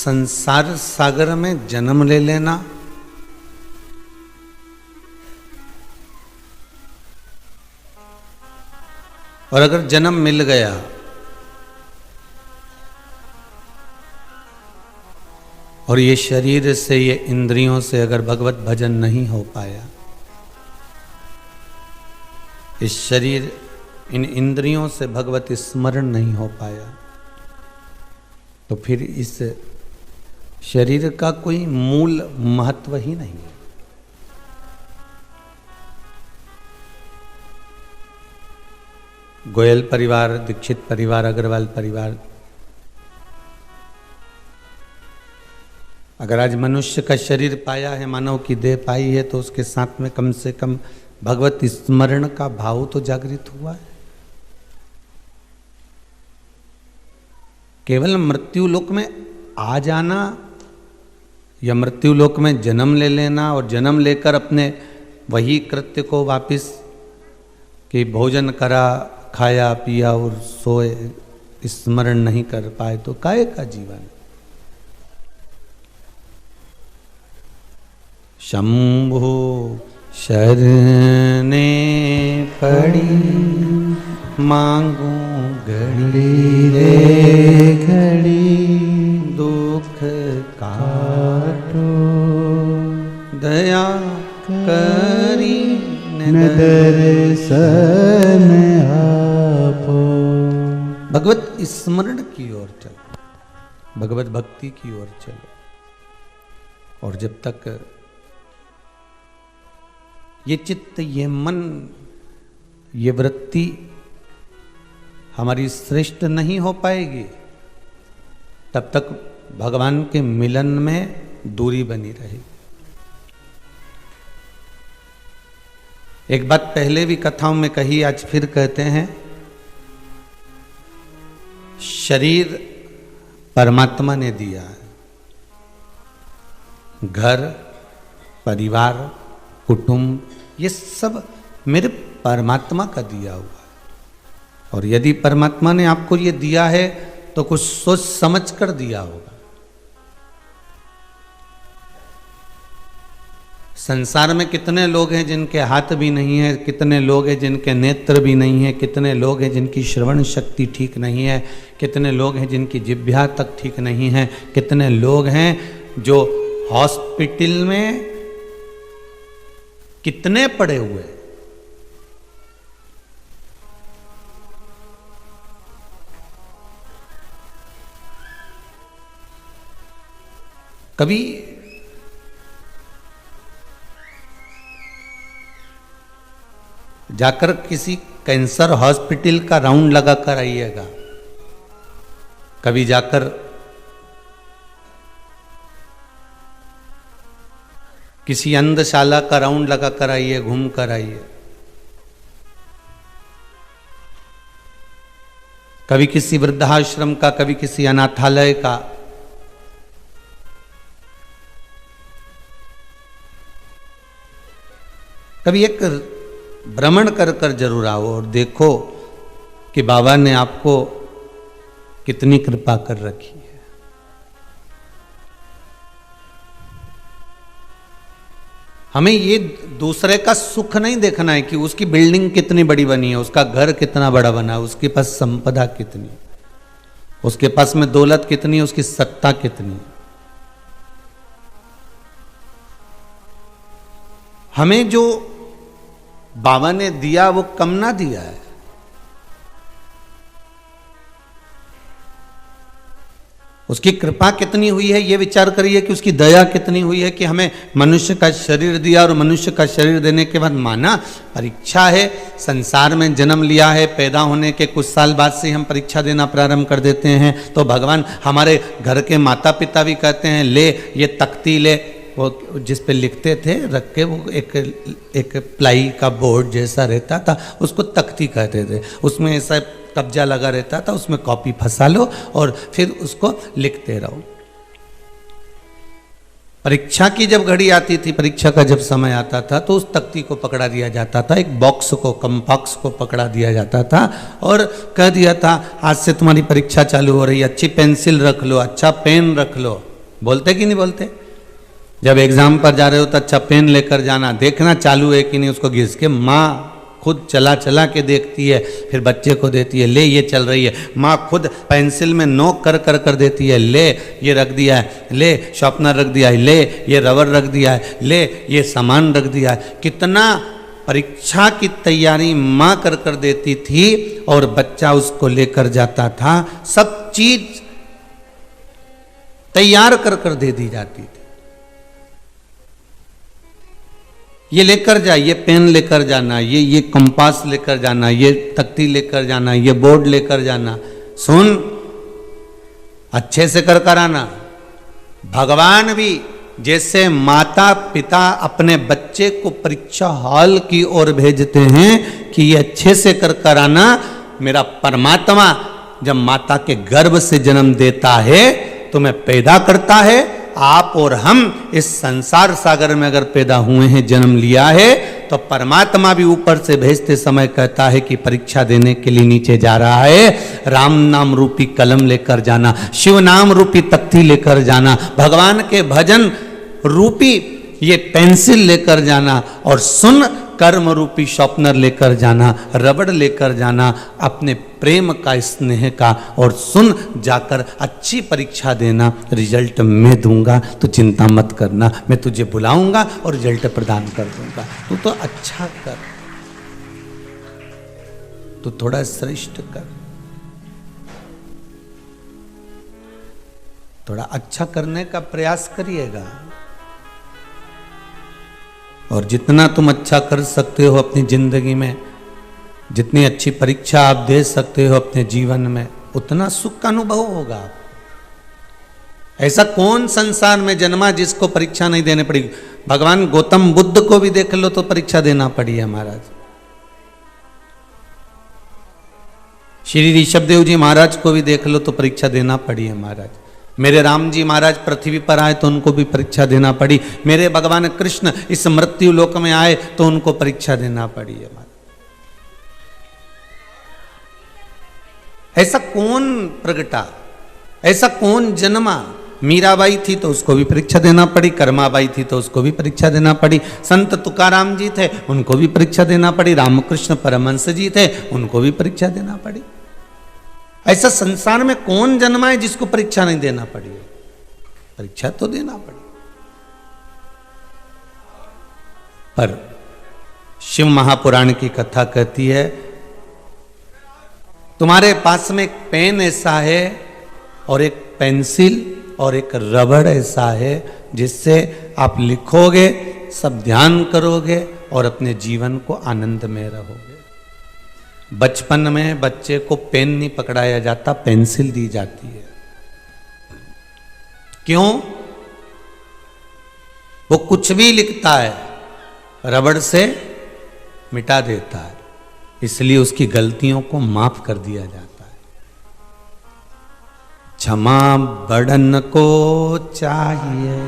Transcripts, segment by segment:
संसार सागर में जन्म ले लेना और अगर जन्म मिल गया और ये शरीर से, ये इंद्रियों से अगर भगवत भजन नहीं हो पाया, इस शरीर, इन इंद्रियों से भगवत स्मरण नहीं हो पाया, तो फिर इस शरीर का कोई मूल महत्व ही नहीं है। गोयल परिवार, दीक्षित परिवार, अग्रवाल परिवार, अगर आज मनुष्य का शरीर पाया है, मानव की देह पाई है, तो उसके साथ में कम से कम भगवत स्मरण का भाव तो जागृत हुआ है। केवल मृत्यु लोक में आ जाना या मृत्यु लोक में जन्म ले लेना और जन्म लेकर अपने वही कृत्य को वापिस कि भोजन करा, खाया पिया और सोए, स्मरण नहीं कर पाए, तो काहे का जीवन। शंभु शरणे पड़ी मांगू घड़ी रे घड़ी, दुख काटो दया करी दर्शन आपो। भगवत स्मरण की ओर चलो, भगवत भक्ति की ओर चलो। और जब तक ये चित्त, ये मन, ये वृत्ति हमारी श्रेष्ठ नहीं हो पाएगी, तब तक भगवान के मिलन में दूरी बनी रहेगी। एक बात पहले भी कथाओं में कही, आज फिर कहते हैं, शरीर परमात्मा ने दिया है, घर, परिवार, कुटुंब, ये सब मेरे परमात्मा का दिया हुआ है। और यदि परमात्मा ने आपको ये दिया है तो कुछ सोच समझ कर दिया होगा। संसार में कितने लोग हैं जिनके हाथ भी नहीं है, कितने लोग हैं जिनके नेत्र भी नहीं है, कितने लोग हैं जिनकी श्रवण शक्ति ठीक नहीं है, कितने लोग हैं जिनकी जिह्वा तक ठीक नहीं है, कितने लोग हैं जो हॉस्पिटल में कितने पड़े हुए। कभी जाकर किसी कैंसर हॉस्पिटल का राउंड लगा कर आइएगा, कभी जाकर किसी अंधशाला का राउंड लगा कर आइए, घूम कर आइए, कभी किसी वृद्धाश्रम का, कभी किसी अनाथालय का, कभी एक भ्रमण कर कर जरूर आओ और देखो कि बाबा ने आपको कितनी कृपा कर रखी है। हमें ये दूसरे का सुख नहीं देखना है कि उसकी बिल्डिंग कितनी बड़ी बनी है, उसका घर कितना बड़ा बना है, उसके पास संपदा कितनी, उसके पास में दौलत कितनी है, उसकी सत्ता कितनी। हमें जो बाबा ने दिया वो कम ना दिया है। उसकी कृपा कितनी हुई है ये विचार करिए कि उसकी दया कितनी हुई है कि हमें मनुष्य का शरीर दिया और मनुष्य का शरीर देने के बाद माना परीक्षा है, संसार में जन्म लिया है, पैदा होने के कुछ साल बाद से हम परीक्षा देना प्रारंभ कर देते हैं। तो भगवान हमारे घर के माता पिता भी कहते हैं ले ये तख्ती ले, वो जिस पे लिखते थे रख के, वो एक प्लाई का बोर्ड जैसा रहता था, उसको तख्ती कहते थे, उसमें ऐसा कब्जा लगा रहता था, उसमें कॉपी फंसा लो और फिर उसको लिखते रहो। परीक्षा की जब घड़ी आती थी, परीक्षा का जब समय आता था, तो उस तख्ती को पकड़ा दिया जाता था, एक बॉक्स को, कंपास को पकड़ा दिया जाता था और कह दिया था आज से तुम्हारी परीक्षा चालू हो रही है, अच्छी पेंसिल रख लो, अच्छा पेन रख लो, बोलते कि नहीं बोलते? जब एग्जाम पर जा रहे हो तो अच्छा पेन लेकर जाना, देखना चालू है कि नहीं उसको घिस के। माँ खुद चला चला के देखती है, फिर बच्चे को देती है, ले ये चल रही है। माँ खुद पेंसिल में नोक कर कर कर देती है, ले ये रख दिया है, ले शार्पनर रख दिया है, ले ये रबर रख दिया है, ले ये सामान रख दिया है। कितना परीक्षा की तैयारी माँ कर कर देती थी और बच्चा उसको लेकर जाता था। सब चीज तैयार कर कर दे दी जाती थी। ये लेकर जा, ये पेन लेकर जाना, ये कंपास लेकर जाना, ये तख्ती लेकर जाना, ये बोर्ड लेकर जाना। सुन, अच्छे से कर कर आना। भगवान भी जैसे माता पिता अपने बच्चे को परीक्षा हॉल की ओर भेजते हैं कि ये अच्छे से कर कर आना, मेरा परमात्मा जब माता के गर्भ से जन्म देता है, तुम्हें पैदा करता है। आप और हम इस संसार सागर में अगर पैदा हुए हैं, जन्म लिया है, तो परमात्मा भी ऊपर से भेजते समय कहता है कि परीक्षा देने के लिए नीचे जा रहा है। राम नाम रूपी कलम लेकर जाना, शिव नाम रूपी तख्ती लेकर जाना, भगवान के भजन रूपी ये पेंसिल लेकर जाना, और सुन कर्म रूपी शॉर्पनर लेकर जाना, रबड़ लेकर जाना, अपने प्रेम का, स्नेह का। और सुन, जाकर अच्छी परीक्षा देना, रिजल्ट मैं दूंगा, तो चिंता मत करना, मैं तुझे बुलाऊंगा और रिजल्ट प्रदान कर दूंगा। तू तो अच्छा कर, तू थोड़ा श्रेष्ठ कर, थोड़ा अच्छा करने का प्रयास करिएगा। और जितना तुम अच्छा कर सकते हो अपनी जिंदगी में, जितनी अच्छी परीक्षा आप दे सकते हो अपने जीवन में, उतना सुख का अनुभव होगा। ऐसा कौन संसार में जन्मा जिसको परीक्षा नहीं देनी पड़ी? भगवान गौतम बुद्ध को भी देख लो तो परीक्षा देना पड़ी है महाराज। श्री ऋषभदेव जी महाराज को भी देख लो तो परीक्षा देना पड़ी है महाराज। मेरे राम जी महाराज पृथ्वी पर आए तो उनको भी परीक्षा देना पड़ी। मेरे भगवान कृष्ण इस मृत्यु लोक में आए तो उनको परीक्षा देना पड़ी है। ऐसा कौन प्रगटा, ऐसा कौन जन्मा? मीराबाई थी तो उसको भी परीक्षा देना पड़ी, कर्माबाई थी तो उसको भी परीक्षा देना पड़ी, संत तुकाराम जी थे उनको भी परीक्षा देना पड़ी, रामकृष्ण परमहंस जी थे उनको भी परीक्षा देना पड़ी। ऐसा संसार में कौन जन्मा है जिसको परीक्षा नहीं देना पड़ी? परीक्षा तो देना पड़ी। पर शिव महापुराण की कथा कहती है, तुम्हारे पास में एक पेन ऐसा है और एक पेंसिल और एक रबड़ ऐसा है जिससे आप लिखोगे, सब ध्यान करोगे और अपने जीवन को आनंद में रहोगे। बचपन में बच्चे को पेन नहीं पकड़ाया जाता, पेंसिल दी जाती है। क्यों? वो कुछ भी लिखता है रबड़ से मिटा देता है, इसलिए उसकी गलतियों को माफ कर दिया जाता है। क्षमा बड़न को चाहिए,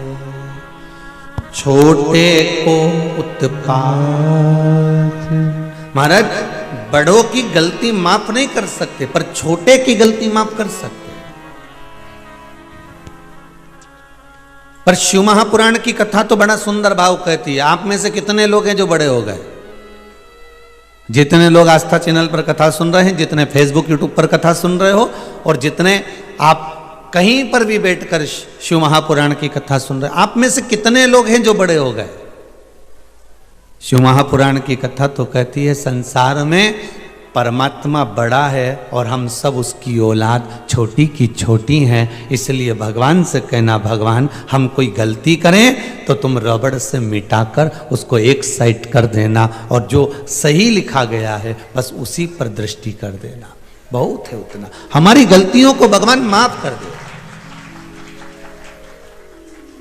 छोटे को उत्पात। महाराज, बड़ों की गलती माफ नहीं कर सकते, पर छोटे की गलती माफ कर सकते। पर शिव महापुराण की कथा तो बड़ा सुंदर भाव कहती है। आप में से कितने लोग हैं जो बड़े हो गए? जितने लोग आस्था चैनल पर कथा सुन रहे हैं, जितने फेसबुक यूट्यूब पर कथा सुन रहे हो, और जितने आप कहीं पर भी बैठकर शिव महापुराण की कथा सुन रहे हैं, आप में से कितने लोग हैं जो बड़े हो गए? शिव महापुराण की कथा तो कहती है संसार में परमात्मा बड़ा है और हम सब उसकी औलाद छोटी की छोटी हैं। इसलिए भगवान से कहना, भगवान हम कोई गलती करें तो तुम रबड़ से मिटाकर उसको एक साइड कर देना, और जो सही लिखा गया है बस उसी पर दृष्टि कर देना। बहुत है उतना, हमारी गलतियों को भगवान माफ कर दे।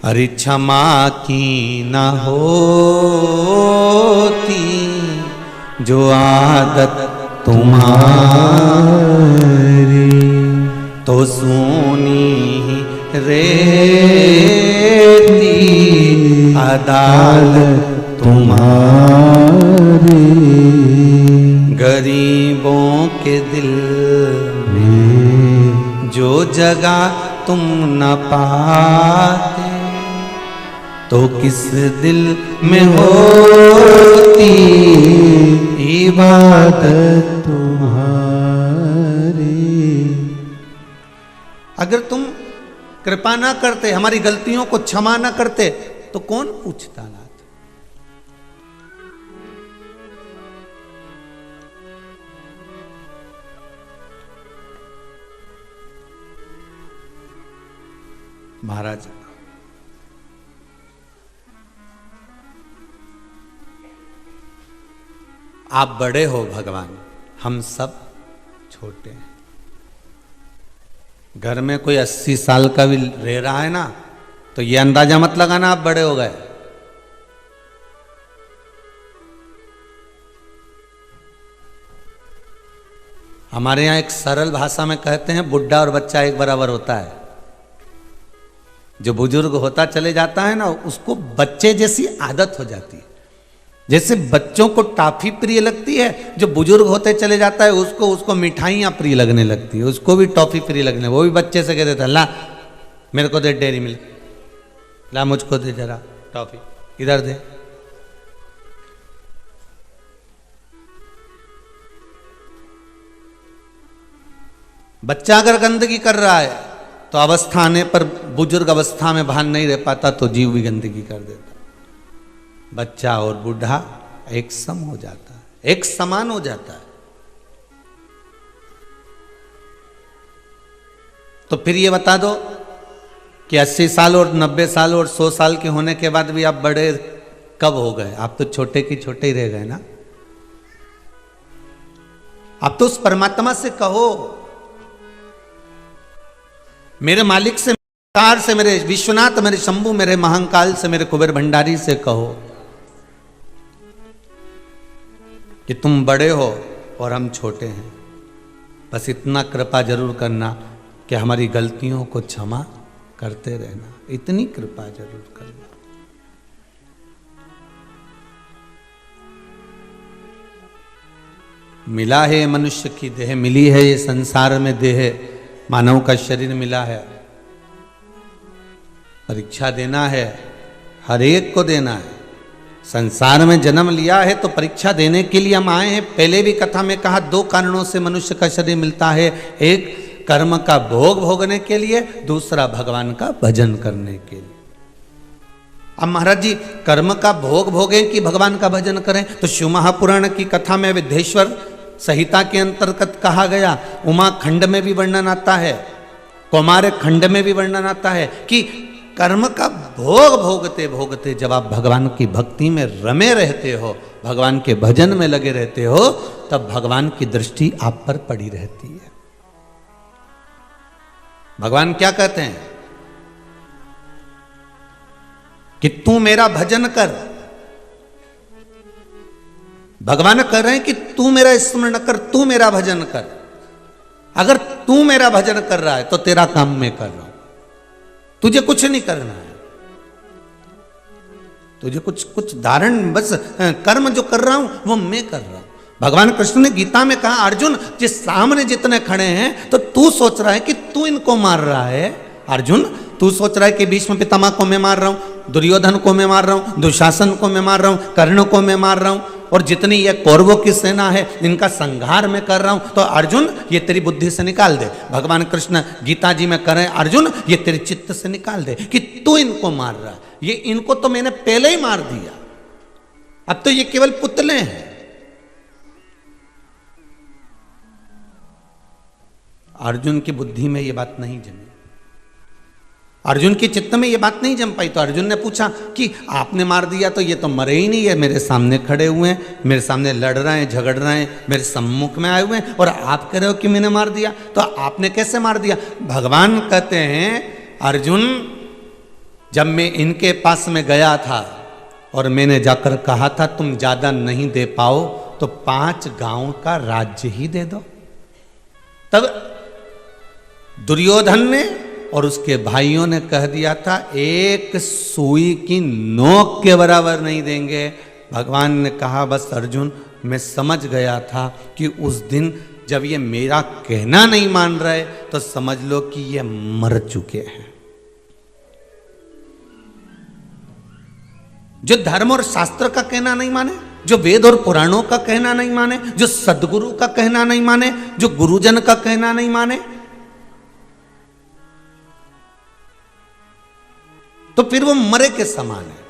अरे क्षमा की न होती जो आदत तुम्हारी, तो सोनी रेती अदालत तुम्हारी। गरीबों के दिल में जो जगह तुम न पाते तो किस दिल में होती इबादत तुम्हारी। अगर तुम कृपा ना करते, हमारी गलतियों को क्षमा ना करते, तो कौन पूछता ना। महाराज आप बड़े हो भगवान, हम सब छोटे हैं। घर में कोई 80 साल का भी रह रहा है ना, तो ये अंदाजा मत लगाना आप बड़े हो गए। हमारे यहां एक सरल भाषा में कहते हैं, बुढ़ा और बच्चा एक बराबर होता है। जो बुजुर्ग होता चले जाता है ना, उसको बच्चे जैसी आदत हो जाती है। जैसे बच्चों को टॉफी प्रिय लगती है, जो बुजुर्ग होते चले जाता है उसको मिठाइयाँ प्रिय लगने लगती है, उसको भी टॉफी प्रिय लगने। वो भी बच्चे से कह देता है, ला मेरे को दे डेयरी मिल्क, ला मुझको दे जरा टॉफी, इधर दे। बच्चा अगर गंदगी कर रहा है तो अवस्था आने पर, बुजुर्ग अवस्था में भान नहीं रह पाता तो जीव भी गंदगी कर देता। बच्चा और बूढ़ा एक सम हो जाता है, एक समान हो जाता है। तो फिर ये बता दो कि 80 साल और 90 साल और 100 साल के होने के बाद भी आप बड़े कब हो गए? आप तो छोटे की छोटे ही रह गए ना। आप तो उस परमात्मा से कहो, मेरे मालिक से, कार से, मेरे विश्वनाथ, मेरे शंभु, मेरे महाकाल से, मेरे कुबेर भंडारी से कहो कि तुम बड़े हो और हम छोटे हैं। बस इतना कृपा जरूर करना कि हमारी गलतियों को क्षमा करते रहना, इतनी कृपा जरूर करना। मिला है मनुष्य की देह, मिली है ये संसार में देह, मानव का शरीर मिला है। परीक्षा देना है, हर एक को देना है। संसार में जन्म लिया है तो परीक्षा देने के लिए हम आए हैं। पहले भी कथा में कहा, 2 कारणों से मनुष्य का शरीर मिलता है। एक कर्म का भोग भोगने के लिए, दूसरा भगवान का भजन करने के लिए। अब महाराज जी कर्म का भोग भोगें कि भगवान का भजन करें? तो शिव महापुराण की कथा में विद्धेश्वर संहिता के अंतर्गत कहा गया, उमा खंड में भी वर्णन आता है, कौमार खंड में भी वर्णन आता है कि कर्म का भोग भोगते भोगते जब आप भगवान की भक्ति में रमे रहते हो, भगवान के भजन में लगे रहते हो, तब भगवान की दृष्टि आप पर पड़ी रहती है। भगवान क्या कहते हैं कि तू मेरा भजन कर। भगवान कह रहे हैं कि तू मेरा स्मरण कर, तू मेरा भजन कर। अगर तू मेरा भजन कर रहा है तो तेरा काम मैं कर रहा हूं, तुझे कुछ नहीं करना है। तुझे कुछ धारण, बस कर्म जो कर रहा हूं वो मैं कर रहा हूं। भगवान कृष्ण ने गीता में कहा, अर्जुन जिस सामने जितने खड़े हैं तो तू सोच रहा है कि तू इनको मार रहा है। अर्जुन तू सोच रहा है कि भीष्म पितामह को मैं मार रहा हूं, दुर्योधन को मैं मार रहा हूं, दुशासन को मैं मार रहा हूं, कर्ण को मैं मार रहा हूं, और जितनी ये कौरवों की सेना है इनका संहार मैं कर रहा हूं। तो अर्जुन ये तेरी बुद्धि से निकाल दे। भगवान कृष्ण गीता जी में कह रहे हैं, अर्जुन ये तेरे चित्त से निकाल दे कि तू इनको मार रहा है। ये इनको तो मैंने पहले ही मार दिया, अब तो ये केवल पुतले हैं। अर्जुन की बुद्धि में ये बात नहीं जमी, अर्जुन के चित्त में ये बात नहीं जम पाई। तो अर्जुन ने पूछा कि आपने मार दिया तो ये तो मरे ही नहीं है, मेरे सामने खड़े हुए हैं, मेरे सामने लड़ रहे हैं, झगड़ रहे हैं, मेरे सम्मुख में आए हुए हैं, और आप कह रहे हो कि मैंने मार दिया। तो आपने कैसे मार दिया? भगवान कहते हैं, अर्जुन जब मैं इनके पास में गया था और मैंने जाकर कहा था तुम ज्यादा नहीं दे पाओ तो 5 गांव का राज्य ही दे दो, तब दुर्योधन ने और उसके भाइयों ने कह दिया था एक सुई की नोक के बराबर नहीं देंगे। भगवान ने कहा, बस अर्जुन मैं समझ गया था कि उस दिन जब ये मेरा कहना नहीं मान रहे तो समझ लो कि ये मर चुके हैं। जो धर्म और शास्त्र का कहना नहीं माने, जो वेद और पुराणों का कहना नहीं माने, जो सदगुरु का कहना नहीं माने, जो गुरुजन का कहना नहीं माने, तो फिर वो मरे के समान है।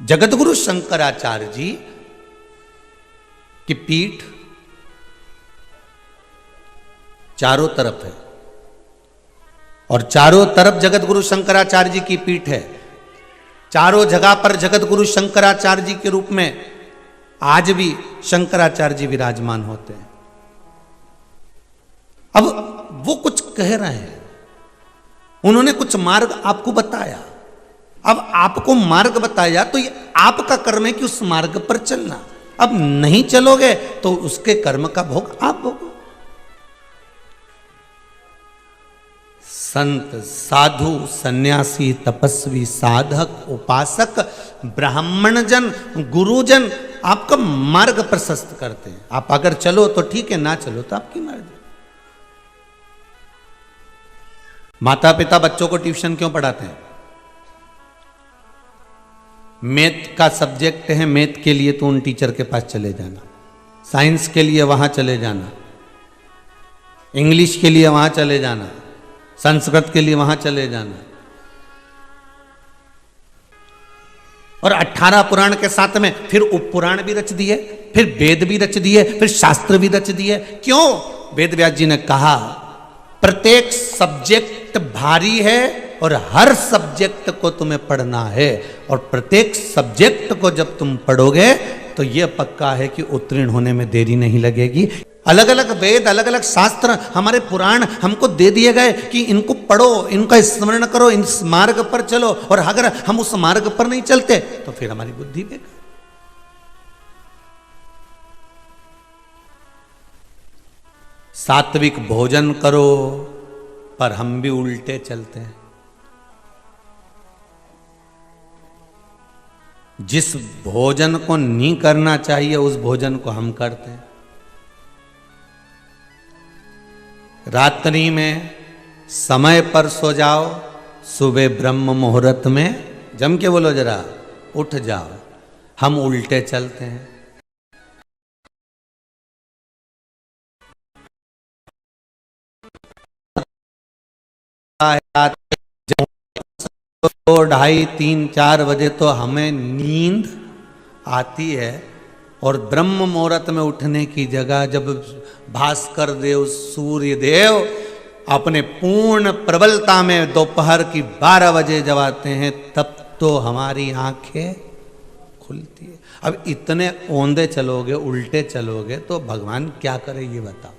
जगतगुरु शंकराचार्य जी की पीठ चारों तरफ है और चारों तरफ जगतगुरु शंकराचार्य जी की पीठ है। चारों जगह पर जगतगुरु शंकराचार्य जी के रूप में आज भी शंकराचार्य जी विराजमान होते हैं। अब वो कुछ कह रहे हैं, उन्होंने कुछ मार्ग आपको बताया। अब आपको मार्ग बताया तो ये आपका कर्म है कि उस मार्ग पर चलना। अब नहीं चलोगे तो उसके कर्म का भोग आप भोगो। संत, साधु, सन्यासी, तपस्वी, साधक, उपासक, ब्राह्मण जन, गुरुजन आपका मार्ग प्रशस्त करते हैं। आप अगर चलो तो ठीक है, ना चलो तो आपकी मर्जी। माता पिता बच्चों को ट्यूशन क्यों पढ़ाते हैं? मैथ का सब्जेक्ट है, मैथ के लिए तो उन टीचर के पास चले जाना, साइंस के लिए वहां चले जाना, इंग्लिश के लिए वहां चले जाना, संस्कृत के लिए वहां चले जाना। और 18 पुराण के साथ में फिर उपपुराण भी रच दिए, फिर वेद भी रच दिए, फिर शास्त्र भी रच दिए। क्यों? वेद व्यास जी ने कहा प्रत्येक सब्जेक्ट भारी है और हर सब्जेक्ट को तुम्हें पढ़ना है, और प्रत्येक सब्जेक्ट को जब तुम पढ़ोगे तो यह पक्का है कि उत्तीर्ण होने में देरी नहीं लगेगी। अलग अलग वेद, अलग अलग शास्त्र, हमारे पुराण हमको दे दिए गए कि इनको पढ़ो, इनका स्मरण करो, इस मार्ग पर चलो। और अगर हम उस मार्ग पर नहीं चलते तो फिर हमारी बुद्धि बेकार। सात्विक भोजन करो, पर हम भी उल्टे चलते हैं। जिस भोजन को नहीं करना चाहिए उस भोजन को हम करते हैं। रात्रि में समय पर सो जाओ, सुबह ब्रह्म मुहूर्त में जम के बोलो जरा उठ जाओ। हम उल्टे चलते हैं। तो 2:30, 3, 4 बजे तो हमें नींद आती है, और ब्रह्म मुहूर्त में उठने की जगह जब भास्कर देव, सूर्य देव अपने पूर्ण प्रबलता में दोपहर की 12 बजे जब आते हैं, तब तो हमारी आंखें खुलती है। अब इतने औंधे चलोगे, उल्टे चलोगे तो भगवान क्या करे ये बताओ।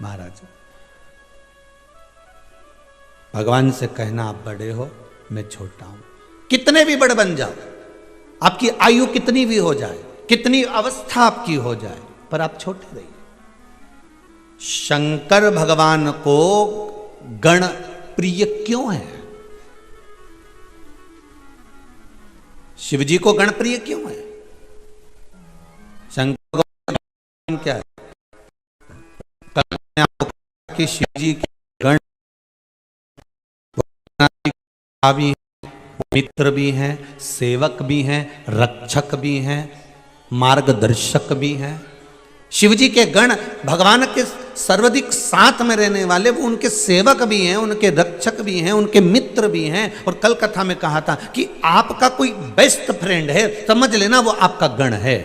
महाराज भगवान से कहना आप बड़े हो, मैं छोटा हूं। कितने भी बड़े बन जाओ, आपकी आयु कितनी भी हो जाए, कितनी अवस्था आपकी हो जाए, पर आप छोटे रहिए। शंकर भगवान को गण प्रिय क्यों है? शिव जी को गण प्रिय क्यों है? शंकर भगवान क्या है? कि शिव जी के गण भी, मित्र भी हैं, सेवक भी हैं, रक्षक भी हैं, मार्गदर्शक भी हैं। शिव जी के गण भगवान के सर्वाधिक साथ में रहने वाले, वो उनके सेवक भी हैं, उनके रक्षक भी हैं, उनके मित्र भी हैं। और कल कथा में कहा था कि आपका कोई बेस्ट फ्रेंड है, समझ लेना वो आपका गण है।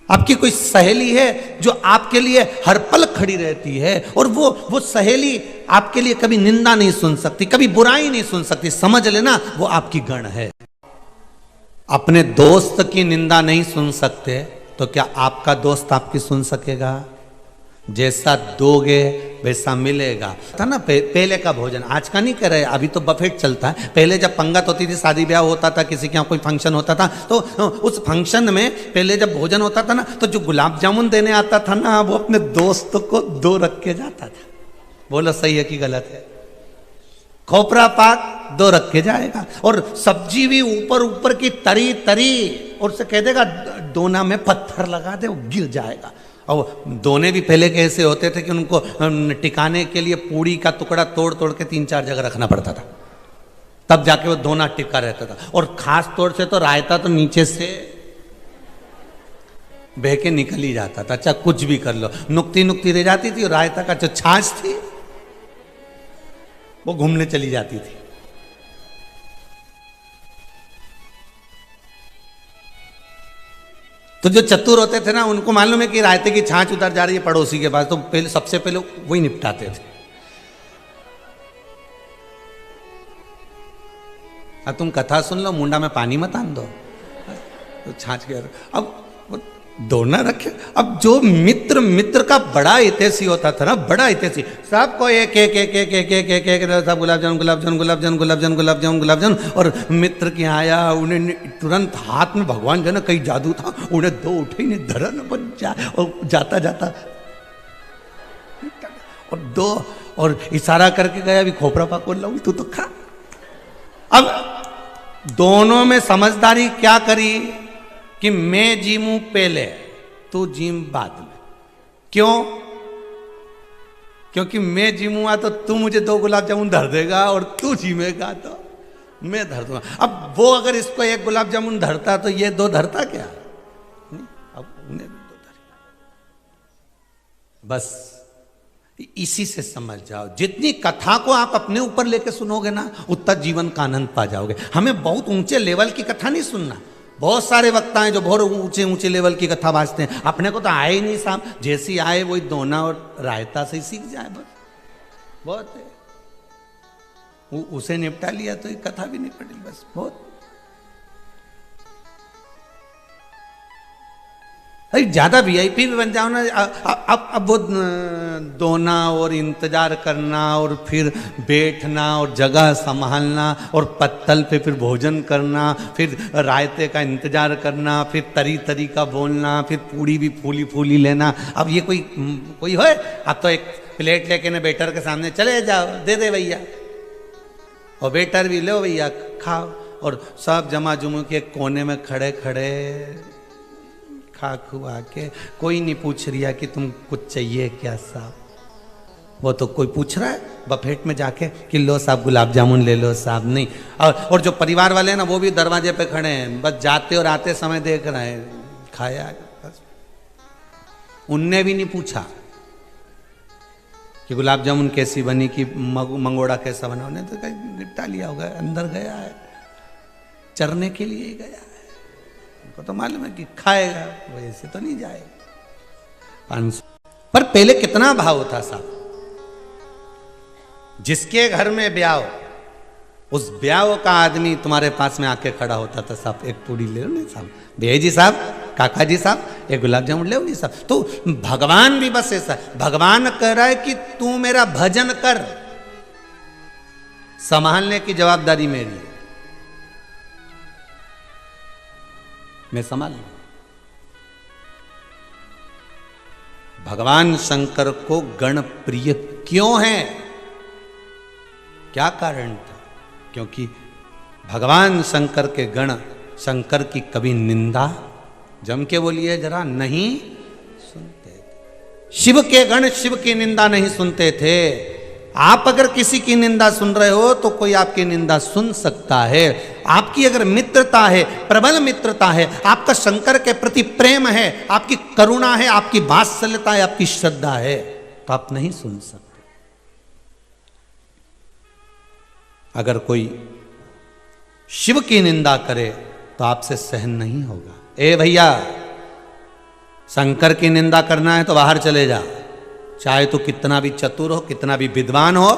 आपकी कोई सहेली है जो आपके लिए हर पल खड़ी रहती है, और वो सहेली आपके लिए कभी निंदा नहीं सुन सकती, कभी बुराई नहीं सुन सकती। समझ लेना वो आपकी गण है। अपने दोस्त की निंदा नहीं सुन सकते तो क्या आपका दोस्त आपकी सुन सकेगा? जैसा दोगे वैसा मिलेगा। था ना पहले का भोजन, आज का नहीं कह रहे, अभी तो बफेट चलता है। पहले जब पंगत होती थी, शादी ब्याह होता था, किसी के यहाँ कोई फंक्शन होता था, तो उस फंक्शन में पहले जब भोजन होता था ना, तो जो गुलाब जामुन देने आता था ना, वो अपने दोस्त को 2 रख के जाता था। बोलो सही है कि गलत है? खोपरा पाक 2 रख के जाएगा, और सब्जी भी ऊपर ऊपर की तरी तरी, और उसे कह देगा दोना में पत्थर लगा दे, वो गिर जाएगा। और दोने भी पहले कैसे होते थे कि उनको टिकाने के लिए पूड़ी का टुकड़ा तोड़ तोड़ के 3-4 जगह रखना पड़ता था, तब जाके वो दोना टिका रहता था। और खास तौर से तो रायता तो नीचे से बह के निकल ही जाता था। अच्छा कुछ भी कर लो, नुक्ती नुक्ती रह जाती थी, और रायता का जो छाछ थी वो घूमने चली जाती थी। तो जो चतुर होते थे ना, उनको मालूम है कि रायते की छाछ उतर जा रही है पड़ोसी के पास, तो पहले सबसे पहले वही निपटाते थे। अब तुम कथा सुन लो, मुंडा में पानी मत आन दो, तो छाछ के अब दोना रखे। अब जो मित्र का बड़ा हितैषी होता था ना, बड़ा हितैषी, सबको एक एक एक एक एक एक एक एक सब गुलाब जामुन गुलाब जामुन गुलाब जामुन गुलाब जामुन गुलाब जामुन गुलाब जामुन। और मित्र के आया, उन्हें तुरंत हाथ में भगवान जो ना कहीं जादू था, उन्हें 2 उठे नहीं धरा न बन जा, और जाता जाता और 2 और इशारा करके गया, अभी खोपरा पाक बोल रहा हूं, तू तो खा। अब दोनों में समझदारी क्या करी कि मैं जीमू पहले, तू जीम बाद में। क्यों? क्योंकि मैं जीमूंगा तो तू मुझे 2 गुलाब जामुन धर देगा, और तू जीमेगा तो मैं धर दूंगा। अब वो अगर इसको 1 गुलाब जामुन धरता तो ये 2 धरता क्या? नहीं, अब उन्हें भी 2 धर। बस इसी से समझ जाओ, जितनी कथा को आप अपने ऊपर लेके सुनोगे ना, उतना जीवन का आनंद पा जाओगे। हमें बहुत ऊंचे लेवल की कथा नहीं सुनना। बहुत सारे वक्ता हैं जो बहुत ऊंचे ऊंचे लेवल की कथा बाजते हैं, अपने को तो आए ही नहीं साहब, जैसी आए वही दोना और रायता से ही सीख जाए, बस बहुत है। उसे निपटा लिया तो एक कथा भी निपट ली, बस बहुत। अरे ज्यादा वीआईपी भी बन जाओ ना, अब वो दोना और इंतजार करना, और फिर बैठना और जगह संभालना, और पत्तल पे फिर भोजन करना, फिर रायते का इंतजार करना, फिर तरी तरी का बोलना, फिर पूड़ी भी फूली फूली लेना। अब ये कोई है? अब तो एक प्लेट लेके ना वेटर के सामने चले जाओ, दे दे भैया, और वेटर भी लो भैया खाओ, और सब जमा जुमू के कोने में खड़े खड़े खा खुआ के, कोई नहीं पूछ रिया कि तुम कुछ चाहिए क्या साहब। वो तो कोई पूछ रहा है बफेट में जाके कि लो साहब गुलाब जामुन ले लो साहब, नहीं। और जो परिवार वाले हैं ना, वो भी दरवाजे पे खड़े हैं, बस जाते और आते समय देख रहे हैं, खाया बस। उनने भी नहीं पूछा कि गुलाब जामुन कैसी बनी, कि मंगोड़ा कैसा बना, उन्हें तो कहीं निपटा लिया होगा, अंदर गया है, चरने के लिए ही गया है। उनको तो मालूम है कि खाएगा, वैसे तो नहीं जाएगा। पर पहले कितना भाव था साहब, जिसके घर में ब्याह हो, उस ब्याह का आदमी तुम्हारे पास में आके खड़ा होता था, साहब एक पूड़ी ले लो नहीं साहब, भैया जी साहब, काका जी साहब, एक गुलाब जामुन ले लो नहीं साहब। तो भगवान भी बस ऐसा, भगवान कह रहा है कि तू मेरा भजन कर, संभालने की जवाबदारी मेरी है, मैं संभाल लूं। भगवान शंकर को गण प्रिय क्यों है? क्या कारण था? क्योंकि भगवान शंकर के गण शंकर की कभी निंदा, जम के बोलिए जरा, नहीं सुनते थे। शिव के गण शिव की निंदा नहीं सुनते थे। आप अगर किसी की निंदा सुन रहे हो तो कोई आपकी निंदा सुन सकता है। आपकी अगर मित्रता है, प्रबल मित्रता है, आपका शंकर के प्रति प्रेम है, आपकी करुणा है, आपकी वात्सल्यता है, आपकी श्रद्धा है, तो आप नहीं सुन सकते। अगर कोई शिव की निंदा करे तो आपसे सहन नहीं होगा। ए भैया, शंकर की निंदा करना है तो बाहर चले जा, चाहे तो कितना भी चतुर हो, कितना भी विद्वान हो,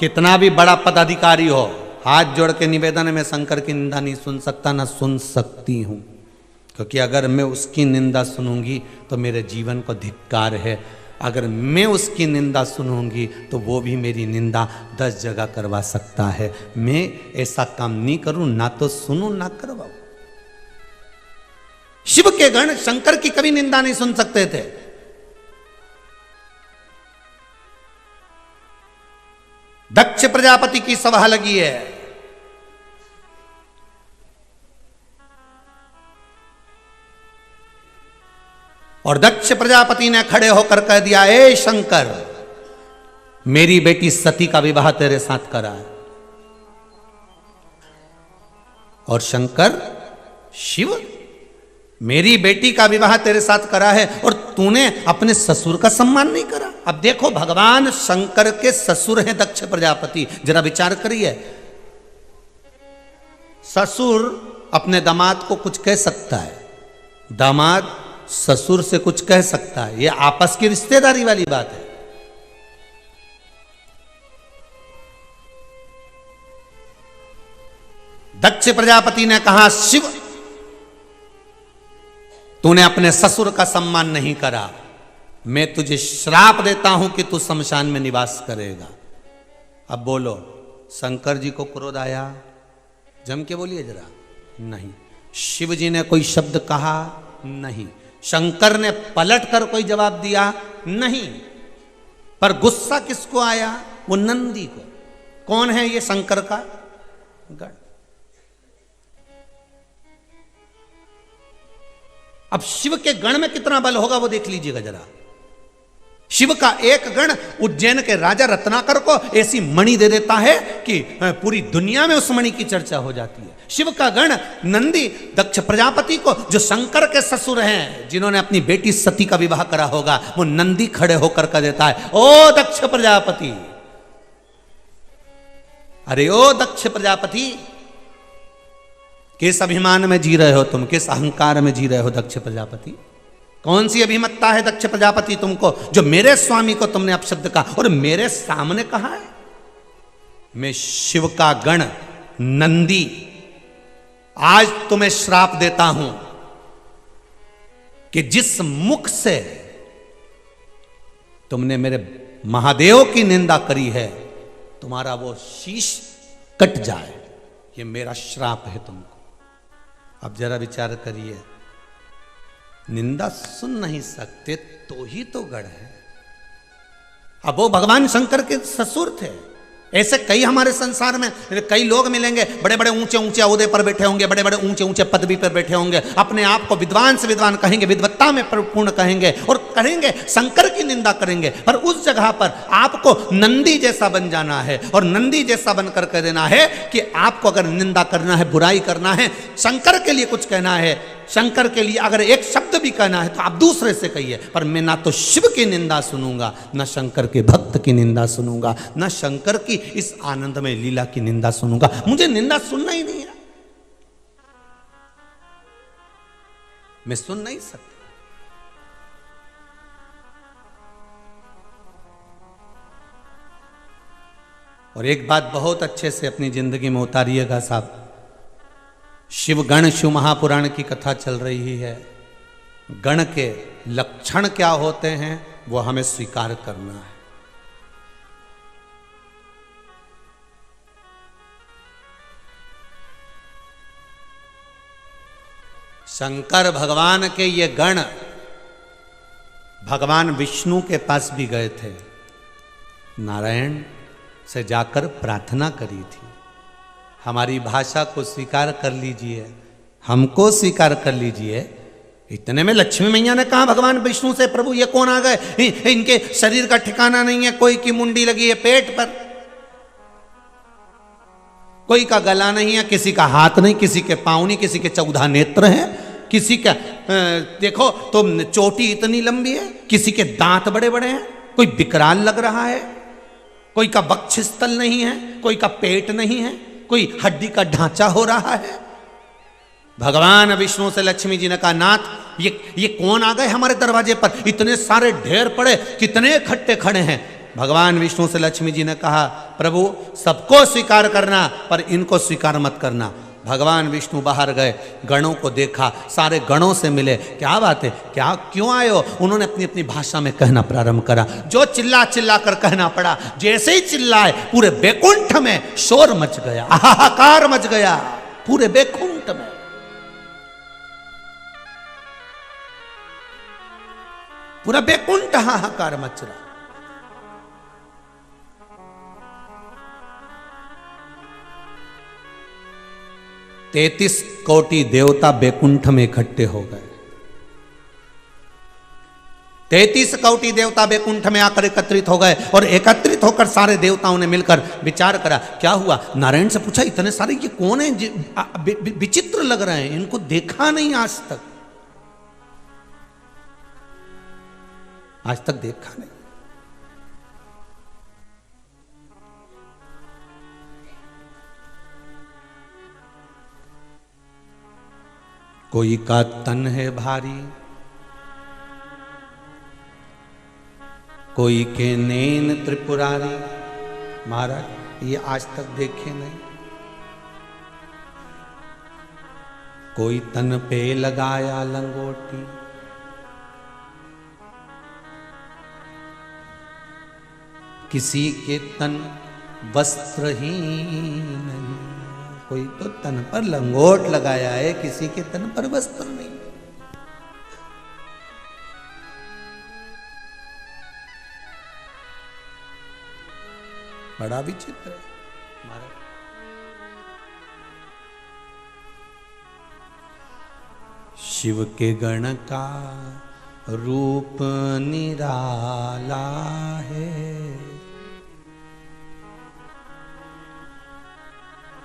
कितना भी बड़ा पदाधिकारी हो, हाथ जोड़ के निवेदन है, मैं शंकर की निंदा नहीं सुन सकता, ना सुन सकती हूं, क्योंकि अगर मैं उसकी निंदा सुनूंगी तो मेरे जीवन को धिक्कार है। अगर मैं उसकी निंदा सुनूंगी तो वो भी मेरी निंदा 10 जगह करवा सकता है। मैं ऐसा काम नहीं करूं, ना तो सुनूं ना करवाऊं। शिव के गण शंकर की कभी निंदा नहीं सुन सकते थे। दक्ष प्रजापति की सभा लगी है, और दक्ष प्रजापति ने खड़े होकर कह दिया, ए शंकर, मेरी बेटी सती का विवाह तेरे साथ करा है। और शंकर, शिव, मेरी बेटी का विवाह तेरे साथ करा है और तूने अपने ससुर का सम्मान नहीं करा। अब देखो, भगवान शंकर के ससुर हैं दक्ष प्रजापति। जरा विचार करिए, ससुर अपने दामाद को कुछ कह सकता है, दामाद ससुर से कुछ कह सकता है, यह आपस की रिश्तेदारी वाली बात है। दक्ष प्रजापति ने कहा, शिव, तूने अपने ससुर का सम्मान नहीं करा, मैं तुझे श्राप देता हूं कि तू शमशान में निवास करेगा। अब बोलो, शंकर जी को क्रोध आया? जम के बोलिए जरा। नहीं। शिव जी ने कोई शब्द कहा? नहीं। शंकर ने पलट कर कोई जवाब दिया? नहीं। पर गुस्सा किसको आया? वो नंदी को। कौन है ये शंकर का गण? अब शिव के गण में कितना बल होगा वो देख लीजिएगा जरा। शिव का एक गण उज्जैन के राजा रत्नाकर को ऐसी मणि दे देता है कि पूरी दुनिया में उस मणि की चर्चा हो जाती है। शिव का गण नंदी दक्ष प्रजापति को, जो शंकर के ससुर हैं, जिन्होंने अपनी बेटी सती का विवाह करा होगा, वो नंदी खड़े होकर कह देता है, ओ दक्ष प्रजापति, अरे ओ दक्ष प्रजापति, किस अभिमान में जी रहे हो तुम? किस अहंकार में जी रहे हो दक्ष प्रजापति? कौन सी अभिमत्ता है दक्ष प्रजापति तुमको, जो मेरे स्वामी को तुमने अपशब्द कहा और मेरे सामने कहा है? मैं शिव का गण नंदी आज तुम्हें श्राप देता हूं कि जिस मुख से तुमने मेरे महादेव की निंदा करी है, तुम्हारा वो शीश कट जाए। ये मेरा श्राप है तुमको। अब जरा विचार करिए, निंदा सुन नहीं सकते तो ही तो गण है। अब वो भगवान शंकर के ससुर थे। ऐसे कई हमारे संसार में कई लोग मिलेंगे, बड़े बड़े ऊंचे ऊंचे ओहदे पर बैठे होंगे, बड़े बड़े ऊंचे ऊंचे पदवी पर बैठे होंगे, अपने आप को विद्वान से विद्वान कहेंगे, विद्वत्ता में पूर्ण कहेंगे और करेंगे, शंकर की निंदा करेंगे। पर उस जगह पर आपको नंदी जैसा बन जाना है और नंदी जैसा बनकर कह देना है कि आपको अगर निंदा करना है, बुराई करना है, शंकर के लिए कुछ कहना है, शंकर के लिए अगर एक शब्द भी कहना है तो आप दूसरे से कहिए, पर मैं ना तो शिव की निंदा सुनूंगा, ना शंकर के भक्त की निंदा सुनूंगा, ना शंकर की इस आनंदमय लीला की निंदा सुनूंगा। मुझे निंदा सुनना ही नहीं है, मैं सुन नहीं सकता। और एक बात बहुत अच्छे से अपनी जिंदगी में उतारिएगा साहब, शिव गण शिव महापुराण की कथा चल रही है। गण के लक्षण क्या होते हैं वो हमें स्वीकार करना है। शंकर भगवान के ये गण भगवान विष्णु के पास भी गए थे, नारायण से जाकर प्रार्थना करी थी, हमारी भाषा को स्वीकार कर लीजिए, हमको स्वीकार कर लीजिए। इतने में लक्ष्मी मैया ने कहा भगवान विष्णु से, प्रभु ये कौन आ गए, इनके शरीर का ठिकाना नहीं है, कोई की मुंडी लगी है पेट पर, कोई का गला नहीं है, किसी का हाथ नहीं, किसी के पांव नहीं, किसी के 14 नेत्र हैं, किसी का देखो तो चोटी इतनी लंबी है, किसी के दांत बड़े बड़े हैं, कोई विकराल लग रहा है, कोई का वक्षस्थल नहीं है, कोई का पेट नहीं है, कोई हड्डी का ढांचा हो रहा है। भगवान विष्णु से लक्ष्मी जी ने कहा, नाथ ये कौन आ गए हमारे दरवाजे पर, इतने सारे ढेर पड़े, कितने इकट्ठे खड़े हैं। भगवान विष्णु से लक्ष्मी जी ने कहा, प्रभु सबको स्वीकार करना पर इनको स्वीकार मत करना। भगवान विष्णु बाहर गए, गणों को देखा, सारे गणों से मिले, क्या बात है, क्या क्यों आए हो? उन्होंने अपनी अपनी भाषा में कहना प्रारंभ करा। जो चिल्ला चिल्ला कर कहना पड़ा, जैसे ही चिल्लाए पूरे बैकुंठ में शोर मच गया, हाहाकार मच गया पूरे बैकुंठ में। पूरा बैकुंठ हाहाकार मच रहा। तैतीस कोटि देवता बैकुंठ में इकट्ठे हो गए। 33 कोटि देवता बैकुंठ में आकर एकत्रित हो गए और एकत्रित होकर सारे देवताओं ने मिलकर विचार करा। क्या हुआ? नारायण से पूछा, इतने सारे ये कौन है? विचित्र लग रहे हैं, इनको देखा नहीं आज तक, आज तक देखा नहीं। कोई का तन है भारी, कोई के नैन त्रिपुरारी। महाराज ये आज तक देखे नहीं। कोई तन पे लगाया लंगोटी, किसी के तन वस्त्र ही नहीं। कोई तो तन पर लंगोट लगाया है, किसी के तन पर वस्त्र नहीं। बड़ा विचित्र है महाराज। शिव के गण का रूप निराला है,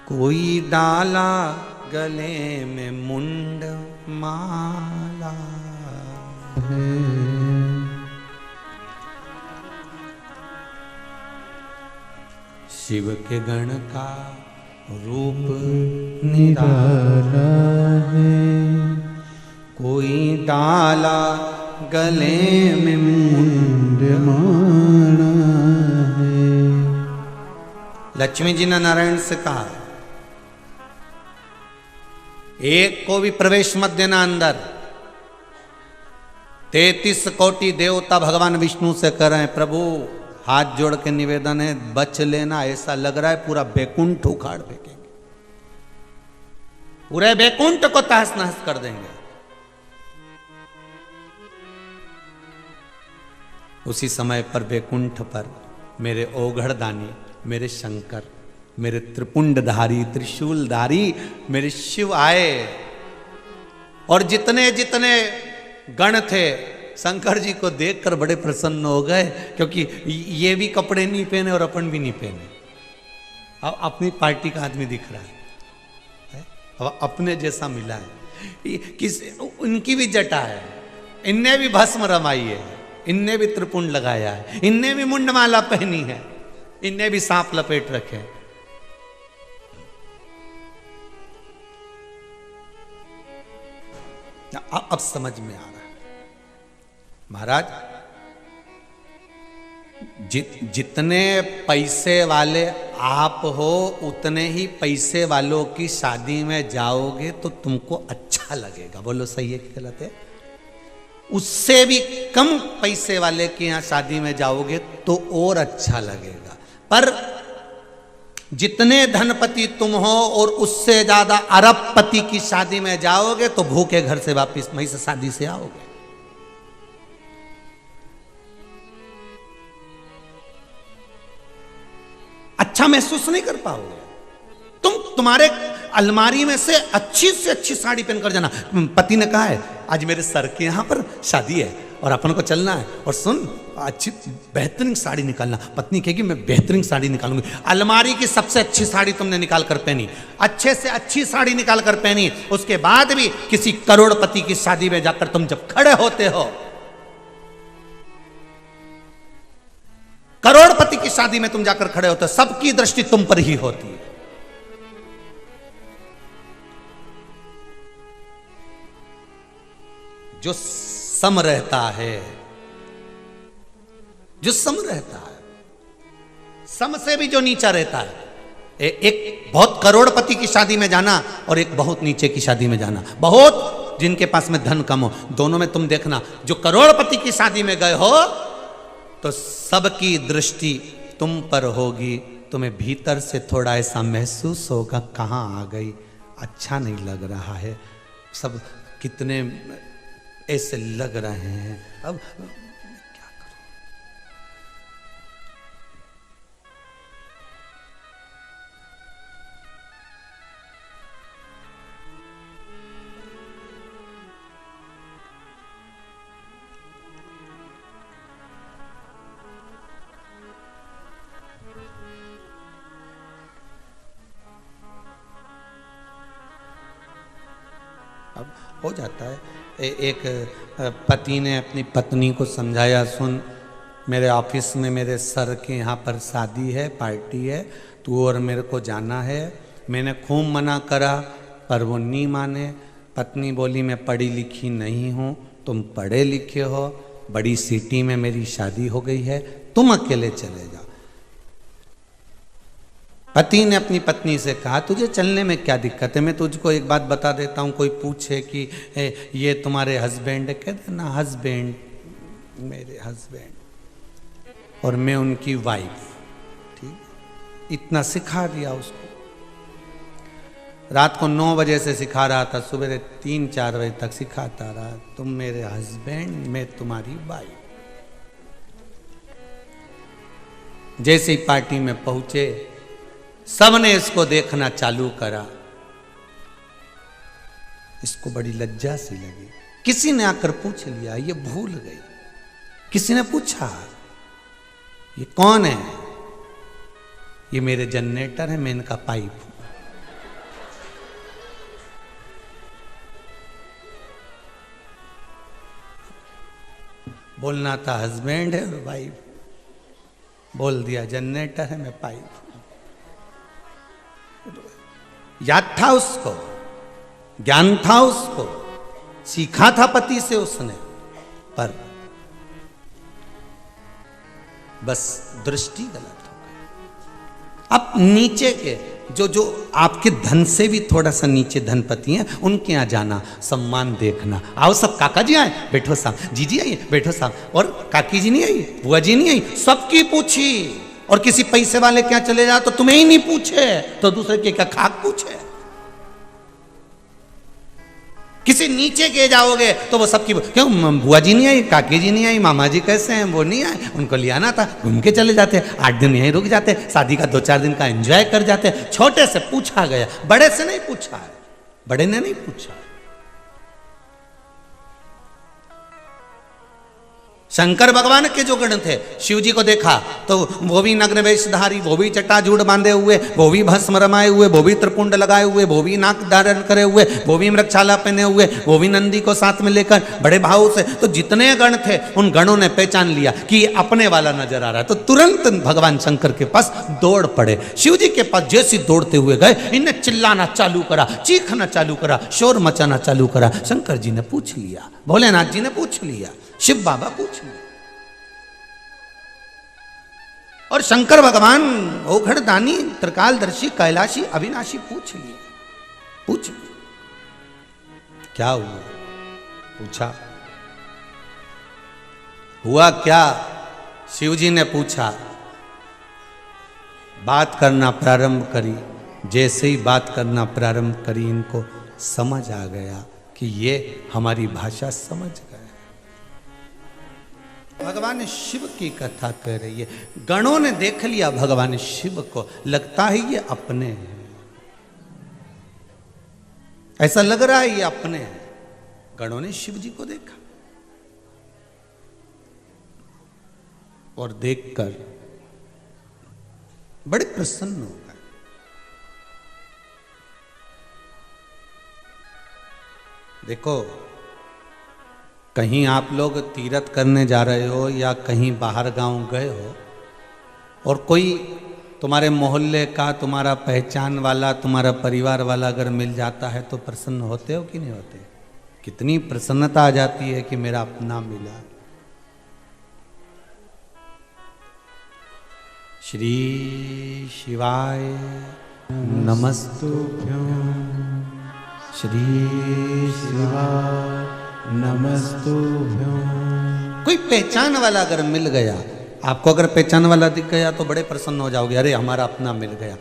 कोई डाला गले में मुंड माला है। शिव के गण का रूप निराला है, कोई डाला गले में मुंड माला है। लक्ष्मी जी ने नारायण से कहा, एक को भी प्रवेश मत देना अंदर। 33 कोटि देवता भगवान विष्णु से कर रहे हैं, प्रभु हाथ जोड़ के निवेदन है, बच लेना। ऐसा लग रहा है पूरा बैकुंठ उखाड़ फेंकेंगे, पूरे बैकुंठ को तहस नहस कर देंगे। उसी समय पर बैकुंठ पर मेरे ओघड़दानी, मेरे शंकर, मेरे त्रिपुंडधारी, त्रिशूलधारी मेरे शिव आए। और जितने जितने गण थे शंकर जी को देखकर बड़े प्रसन्न हो गए, क्योंकि ये भी कपड़े नहीं पहने और अपन भी नहीं पहने। अब अपनी पार्टी का आदमी दिख रहा है, अब अपने जैसा मिला है। किस उनकी भी जटा है, इनने भी भस्म रमाई है, इनने भी त्रिपुंड लगाया है, इनने भी मुंडमाला पहनी है, इनने भी सांप लपेट रखे। अब समझ में आ रहा है महाराज। जितने पैसे वाले आप हो, उतने ही पैसे वालों की शादी में जाओगे तो तुमको अच्छा लगेगा। बोलो सही है कि गलत है? उससे भी कम पैसे वाले के यहां शादी में जाओगे तो और अच्छा लगेगा। पर जितने धनपति तुम हो और उससे ज्यादा अरबपति की शादी में जाओगे तो भूखे घर से वापिस वहीं से शादी से आओगे। अच्छा महसूस नहीं कर पाओगे। तुम्हारे अलमारी में से अच्छी साड़ी पहनकर जाना। पति ने कहा है आज मेरे सर के यहां पर शादी है और अपन को चलना है, और सुन अच्छी बेहतरीन साड़ी निकालना। पत्नी कहेगी मैं बेहतरीन साड़ी निकालूंगी। अलमारी की सबसे अच्छी साड़ी तुमने निकाल कर पहनी, अच्छे से अच्छी साड़ी निकाल कर पहनी। उसके बाद भी किसी करोड़पति की शादी में जाकर तुम जब खड़े होते हो, करोड़पति की शादी में तुम जाकर खड़े होते हो, सबकी दृष्टि तुम पर ही होती है। जो सम रहता है, जो सम रहता है, सम से भी जो नीचा रहता है, एक बहुत करोड़पति की शादी में जाना और एक बहुत नीचे की शादी में जाना, बहुत जिनके पास में धन कम हो, दोनों में तुम देखना, जो करोड़पति की शादी में गए हो तो सबकी दृष्टि तुम पर होगी, तुम्हें भीतर से थोड़ा ऐसा महसूस होगा कहाँ आ गई, अच्छा नहीं लग रहा है, सब कितने ऐसे लग रहे हैं, अब क्या करूं। अब हो जाता है। एक पति ने अपनी पत्नी को समझाया, सुन मेरे ऑफिस में मेरे सर के यहाँ पर शादी है, पार्टी है, तू और मेरे को जाना है। मैंने खूब मना करा पर वो नहीं माने। पत्नी बोली मैं पढ़ी लिखी नहीं हूँ, तुम पढ़े लिखे हो, बड़ी सिटी में मेरी शादी हो गई है, तुम अकेले चले जाओ। पति ने अपनी पत्नी से कहा तुझे चलने में क्या दिक्कत है, मैं तुझको एक बात बता देता हूँ, कोई पूछे कि ये तुम्हारे हस्बैंड है, कहते ना हस्बैंड, मेरे हस्बैंड और मैं उनकी वाइफ, ठीक, इतना सिखा दिया उसको। रात को 9 बजे से सिखा रहा था, सुबह 3-4 बजे तक सिखाता रहा, तुम मेरे हस्बैंड, मैं तुम्हारी वाइफ। जैसे ही पार्टी में पहुंचे सबने इसको देखना चालू करा, इसको बड़ी लज्जा सी लगी। किसी ने आकर पूछ लिया, ये भूल गई। किसी ने पूछा ये कौन है, ये मेरे जनरेटर है, मैं इनका पाइप हूं। बोलना था हस्बैंड है और वाइफ, बोल दिया जनरेटर है, मैं पाइप हूं। याद था उसको, ज्ञान था उसको, सीखा था पति से उसने, पर बस दृष्टि गलत हो गई। अब नीचे के जो आपके धन से भी थोड़ा सा नीचे धनपति हैं, उनके यहाँ जाना, सम्मान देखना, आओ सब काका जी आए, बैठो साहब, जीजी आइए, बैठो साहब, और काकी जी नहीं आई, बुआ जी नहीं आई, सबकी पूछी। और किसी पैसे वाले क्या चले जाओ तो तुम्हें ही नहीं पूछे तो दूसरे के क्या खाक पूछे। किसी नीचे के जाओगे तो वो सबकी, क्यों बुआ जी नहीं आई, काकी जी नहीं आई, मामा जी कैसे हैं, वो नहीं आए, उनको ले आना था, घूम के चले जाते, 8 दिन यहीं रुक जाते, शादी का 2-4 दिन का एंजॉय कर जाते। छोटे से पूछा गया, बड़े से नहीं पूछा है, बड़े ने नहीं पूछा। शंकर भगवान के जो गण थे, शिव जी को देखा तो वो भी नग्न वेशधारी, वो भी जटाजूट बांधे हुए, वो भी भस्म रमाए हुए, वो भी त्रिपुंड लगाए हुए, वो भी नाक धारण करे हुए, वो भी मृगछाला पहने हुए, वो भी नंदी को साथ में लेकर बड़े भाव से। तो जितने गण थे उन गणों ने पहचान लिया कि ये अपने वाला नजर आ रहा है, तो तुरंत भगवान शंकर के पास दौड़ पड़े। शिव जी के पास जैसे दौड़ते हुए गए, इन्हें चिल्लाना चालू करा, चीखना चालू करा, शोर मचाना चालू करा। शंकर जी ने पूछ लिया, भोलेनाथ जी ने पूछ लिया, शिव बाबा पूछ लिया, और शंकर भगवान ओघड़दानी, त्रिकालदर्शी, कैलाशी, अविनाशी पूछ लिए। पूछ क्या हुआ, पूछा हुआ क्या, शिव जी ने पूछा। बात करना प्रारंभ करी, जैसे ही बात करना प्रारंभ करी, इनको समझ आ गया कि ये हमारी भाषा समझ गए। भगवान शिव की कथा कह रही है, गणों ने देख लिया भगवान शिव को, लगता है ये अपने हैं, ऐसा लग रहा है ये अपने हैं। गणों ने शिव जी को देखा और देखकर बड़े प्रसन्न हो गए। देखो, कहीं आप लोग तीर्थ करने जा रहे हो या कहीं बाहर गांव गए हो और कोई तुम्हारे मोहल्ले का, तुम्हारा पहचान वाला, तुम्हारा परिवार वाला अगर मिल जाता है तो प्रसन्न होते हो कि नहीं होते? कितनी प्रसन्नता आ जाती है कि मेरा अपना मिला। श्री शिवाय नमस्तुभ्यं श्री शिवाय नमस्तुभ्यं। कोई पहचान वाला अगर मिल गया, आपको अगर पहचान वाला दिख गया तो बड़े प्रसन्न हो जाओगे, अरे हमारा अपना मिल गया।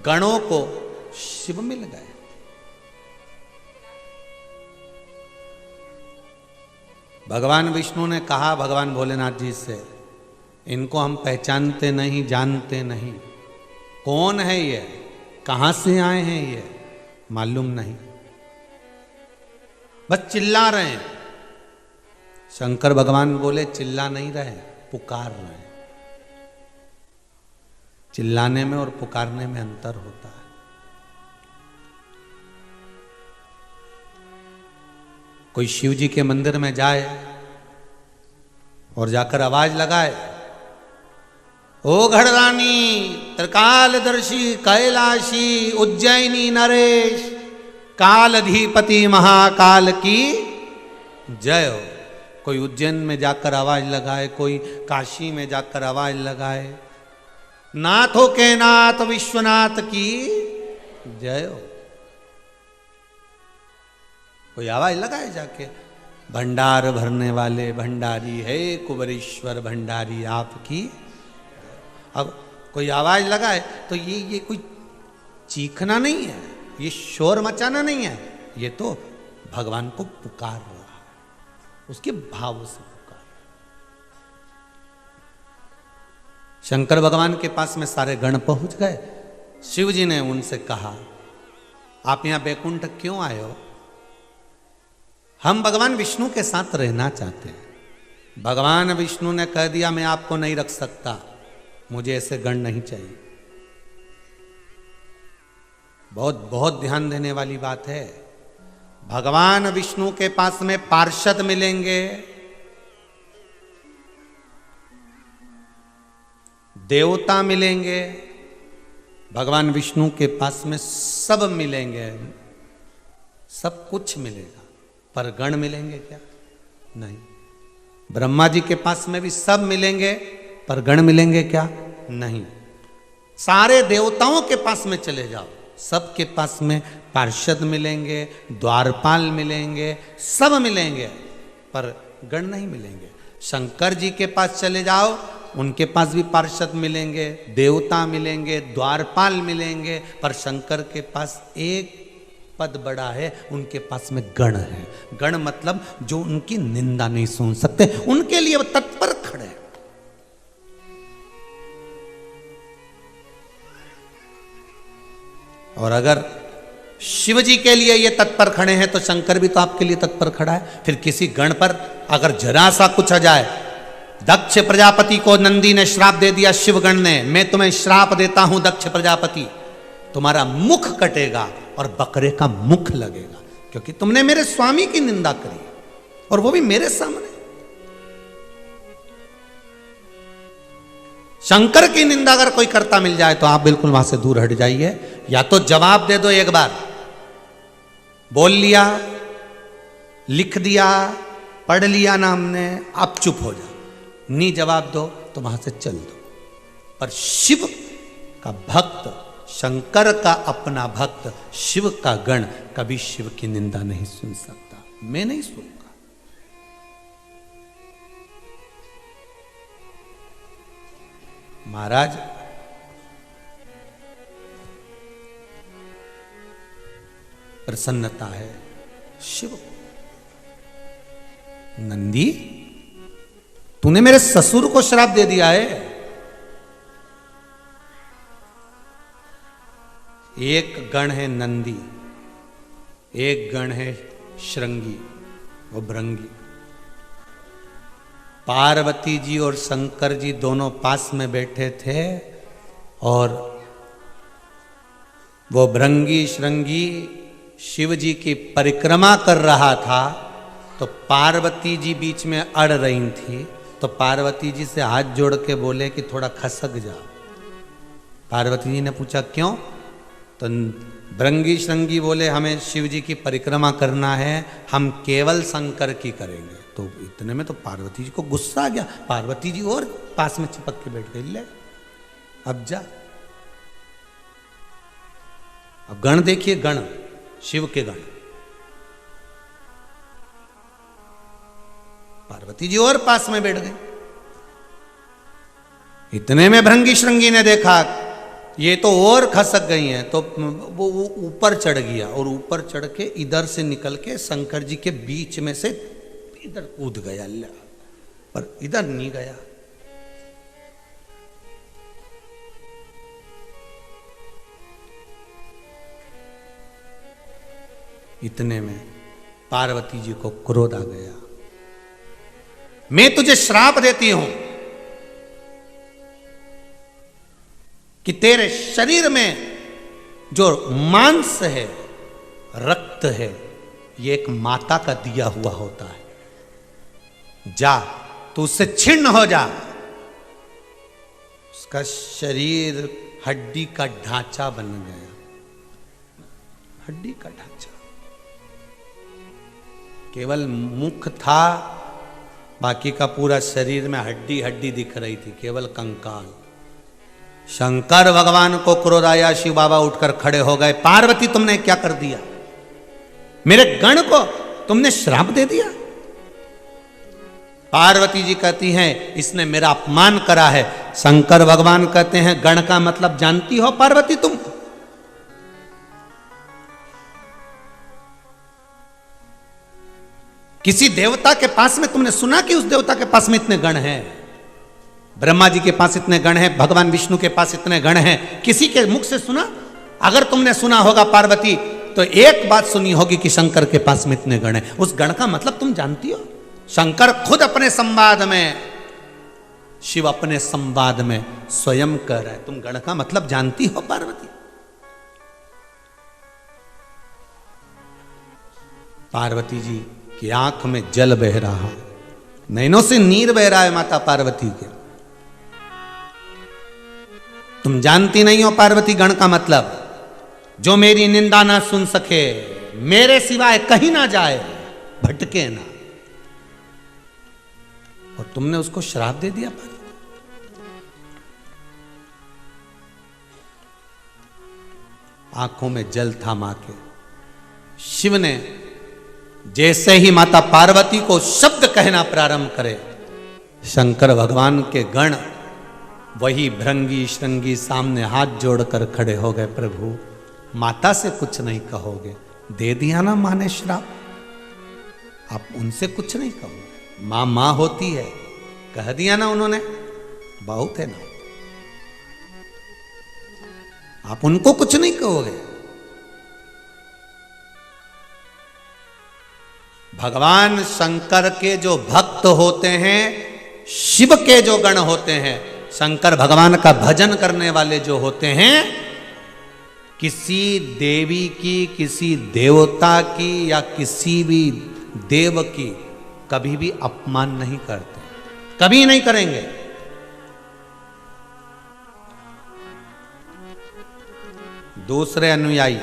गणों को शिव मिल गए। भगवान विष्णु ने कहा भगवान भोलेनाथ जी से, इनको हम पहचानते नहीं, जानते नहीं, कौन है ये, कहां से आए हैं ये मालूम नहीं, बस चिल्ला रहे हैं। शंकर भगवान बोले चिल्ला नहीं रहे, पुकार रहे हैं। चिल्लाने में और पुकारने में अंतर होता है। कोई शिव जी के मंदिर में जाए और जाकर आवाज लगाए, ओ घड़रानी, त्रिकालदर्शी, कैलाशी, उज्जैनी नरेश, कालधिपति महाकाल की जय हो। कोई उज्जैन में जाकर आवाज लगाए, कोई काशी में जाकर आवाज लगाए, नाथों के नाथ विश्वनाथ की जय हो। कोई आवाज लगाए जाके, भंडार भरने वाले भंडारी है कुबरेश्वर भंडारी आपकी। अब कोई आवाज लगाए तो ये कोई चीखना नहीं है, ये शोर मचाना नहीं है, ये तो भगवान को पुकार रहा है, उसके भाव से पुकार। शंकर भगवान के पास में सारे गण पहुंच गए। शिव जी ने उनसे कहा, आप यहां बैकुंठ क्यों आए हो? हम भगवान विष्णु के साथ रहना चाहते हैं। भगवान विष्णु ने कह दिया, मैं आपको नहीं रख सकता, मुझे ऐसे गण नहीं चाहिए। बहुत बहुत ध्यान देने वाली बात है। भगवान विष्णु के पास में पार्षद मिलेंगे, देवता मिलेंगे, भगवान विष्णु के पास में सब मिलेंगे, सब कुछ मिलेगा, पर गण मिलेंगे क्या? नहीं। ब्रह्मा जी के पास में भी सब मिलेंगे, पर गण मिलेंगे क्या? नहीं। सारे देवताओं के पास में चले जाओ, सबके पास में पार्षद मिलेंगे, द्वारपाल मिलेंगे, सब मिलेंगे, पर गण नहीं मिलेंगे। शंकर जी के पास चले जाओ, उनके पास भी पार्षद मिलेंगे, देवता मिलेंगे, द्वारपाल मिलेंगे, पर शंकर के पास एक पद बड़ा है, उनके पास में गण है। गण मतलब जो उनकी निंदा नहीं सुन सकते, उनके लिए वो तत्पर खड़े। और अगर शिव जी के लिए ये तत्पर खड़े हैं तो शंकर भी तो आपके लिए तत्पर खड़ा है। फिर किसी गण पर अगर जरा सा कुछ आ जाए, दक्ष प्रजापति को नंदी ने श्राप दे दिया, शिवगण ने, मैं तुम्हें श्राप देता हूं दक्ष प्रजापति, तुम्हारा मुख कटेगा और बकरे का मुख लगेगा, क्योंकि तुमने मेरे स्वामी की निंदा करी और वो भी मेरे सामने। शंकर की निंदा अगर कोई करता मिल जाए तो आप बिल्कुल वहां से दूर हट जाइए, या तो जवाब दे दो, एक बार बोल लिया, लिख दिया, पढ़ लिया ना हमने, आप चुप हो जाओ। नहीं जवाब दो तो वहां से चल दो। पर शिव का भक्त, शंकर का अपना भक्त, शिव का गण कभी शिव की निंदा नहीं सुन सकता। मैं नहीं सुनूंगा। महाराज प्रसन्नता है शिव। नंदी, तूने मेरे ससुर को श्राप दे दिया है। एक गण है नंदी, एक गण है श्रृंगी, वो भृंगी। पार्वती जी और शंकर जी दोनों पास में बैठे थे और वो भृंगी श्रृंगी शिव जी की परिक्रमा कर रहा था, तो पार्वती जी बीच में अड़ रही थी। तो पार्वती जी से हाथ जोड़ के बोले कि थोड़ा खसक जा। पार्वती जी ने पूछा क्यों? तो भृंगी श्रृंगी बोले हमें शिव जी की परिक्रमा करना है, हम केवल शंकर की करेंगे। तो इतने में तो पार्वती जी को गुस्सा आ गया। पार्वती जी और पास में चिपक के बैठ गई, ले अब जा। अब गण देखिए, गण शिव के गण, पार्वती जी और पास में बैठ गए। इतने में भृंगी श्रृंगी ने देखा ये तो और खसक गई हैं, तो वो ऊपर चढ़ गया और ऊपर चढ़ के इधर से निकल के शंकर जी के बीच में से इधर कूद गया, पर इधर नहीं गया। इतने में पार्वती जी को क्रोध आ गया, मैं तुझे श्राप देती हूं कि तेरे शरीर में जो मांस है, रक्त है, ये एक माता का दिया हुआ होता है। जा तू उससे छिन्न हो जा। उसका शरीर हड्डी का ढांचा बन गया, हड्डी का ढांचा, केवल मुख था, बाकी का पूरा शरीर में हड्डी हड्डी दिख रही थी, केवल कंकाल। शंकर भगवान को क्रोध आया, शिव बाबा उठकर खड़े हो गए, पार्वती तुमने क्या कर दिया, मेरे गण को तुमने श्राप दे दिया। पार्वती जी कहती हैं इसने मेरा अपमान करा है। शंकर भगवान कहते हैं गण का मतलब जानती हो पार्वती तुम? किसी देवता के पास में तुमने सुना कि उस देवता के पास में इतने गण हैं? ब्रह्मा जी के पास इतने गण हैं, भगवान विष्णु के पास इतने गण हैं, किसी के मुख से सुना? अगर तुमने सुना होगा पार्वती तो एक बात सुनी होगी कि शंकर के पास में इतने गण हैं। उस गण का मतलब तुम जानती हो? शंकर खुद अपने संवाद में, शिव अपने संवाद में स्वयं कह रहा है, तुम गण का मतलब जानती हो पार्वती? पार्वती जी की आंख में जल बह रहा है, नैनों से नीर बह रहा है माता पार्वती के। तुम जानती नहीं हो पार्वती गण का मतलब? जो मेरी निंदा ना सुन सके, मेरे सिवाय कहीं ना जाए, भटके ना, और तुमने उसको श्राप दे दिया पार्वती। आंखों में जल था मां के। शिव ने जैसे ही माता पार्वती को शब्द कहना प्रारंभ करे, शंकर भगवान के गण वही भृंगी श्रृंगी सामने हाथ जोड़कर खड़े हो गए। प्रभु माता से कुछ नहीं कहोगे? दे दिया ना मां ने श्राप, आप उनसे कुछ नहीं कहोगे? मां मां होती है, कह दिया ना उन्होंने, बहुत है ना, आप उनको कुछ नहीं कहोगे? भगवान शंकर के जो भक्त होते हैं, शिव के जो गण होते हैं, शंकर भगवान का भजन करने वाले जो होते हैं, किसी देवी की, किसी देवता की या किसी भी देव की कभी भी अपमान नहीं करते, कभी नहीं करेंगे। दूसरे अनुयायी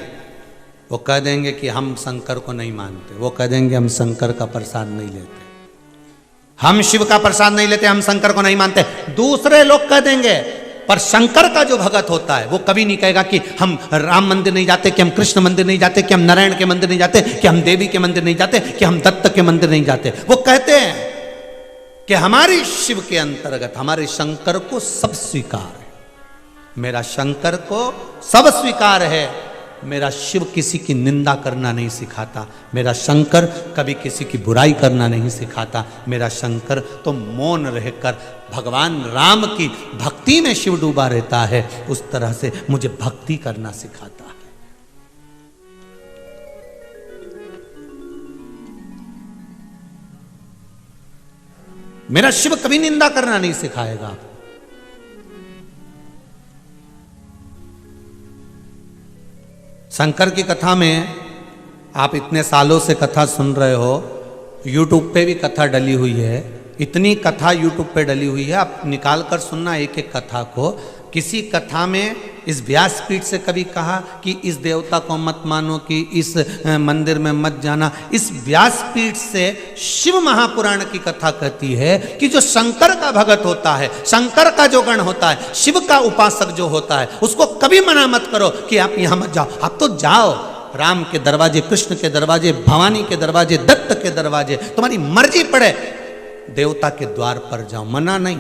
वो कह देंगे कि हम शंकर को नहीं मानते, वो कह देंगे हम शंकर का प्रसाद नहीं लेते, हम शिव का प्रसाद नहीं लेते, हम शंकर को नहीं मानते। दूसरे लोग कह देंगे, पर शंकर का जो भगत होता है वो कभी नहीं कहेगा कि हम राम मंदिर नहीं जाते, कि हम कृष्ण मंदिर नहीं जाते, कि हम नारायण के मंदिर नहीं जाते, कि हम देवी के मंदिर नहीं जाते, कि हम दत्त के मंदिर नहीं जाते। वो कहते हैं कि हमारे शिव के अंतर्गत हमारे शंकर को सब स्वीकार है, मेरा शंकर को सब स्वीकार है, मेरा शिव किसी की निंदा करना नहीं सिखाता, मेरा शंकर कभी किसी की बुराई करना नहीं सिखाता, मेरा शंकर तो मौन रहकर भगवान राम की भक्ति में शिव डूबा रहता है, उस तरह से मुझे भक्ति करना सिखाता है। मेरा शिव कभी निंदा करना नहीं सिखाएगा। शंकर की कथा में आप इतने सालों से कथा सुन रहे हो, यूट्यूब पे भी कथा डली हुई है, इतनी कथा यूट्यूब पे डली हुई है, आप निकाल कर सुनना एक एक कथा को। किसी कथा में इस व्यासपीठ से कभी कहा कि इस देवता को मत मानो, कि इस मंदिर में मत जाना। इस व्यासपीठ से शिव महापुराण की कथा कहती है कि जो शंकर का भगत होता है, शंकर का जो गण होता है, शिव का उपासक जो होता है, उसको कभी मना मत करो कि आप यहां मत जाओ। आप तो जाओ, राम के दरवाजे, कृष्ण के दरवाजे, भवानी के दरवाजे, दत्त के दरवाजे, तुम्हारी मर्जी पड़े, देवता के द्वार पर जाओ, मना नहीं।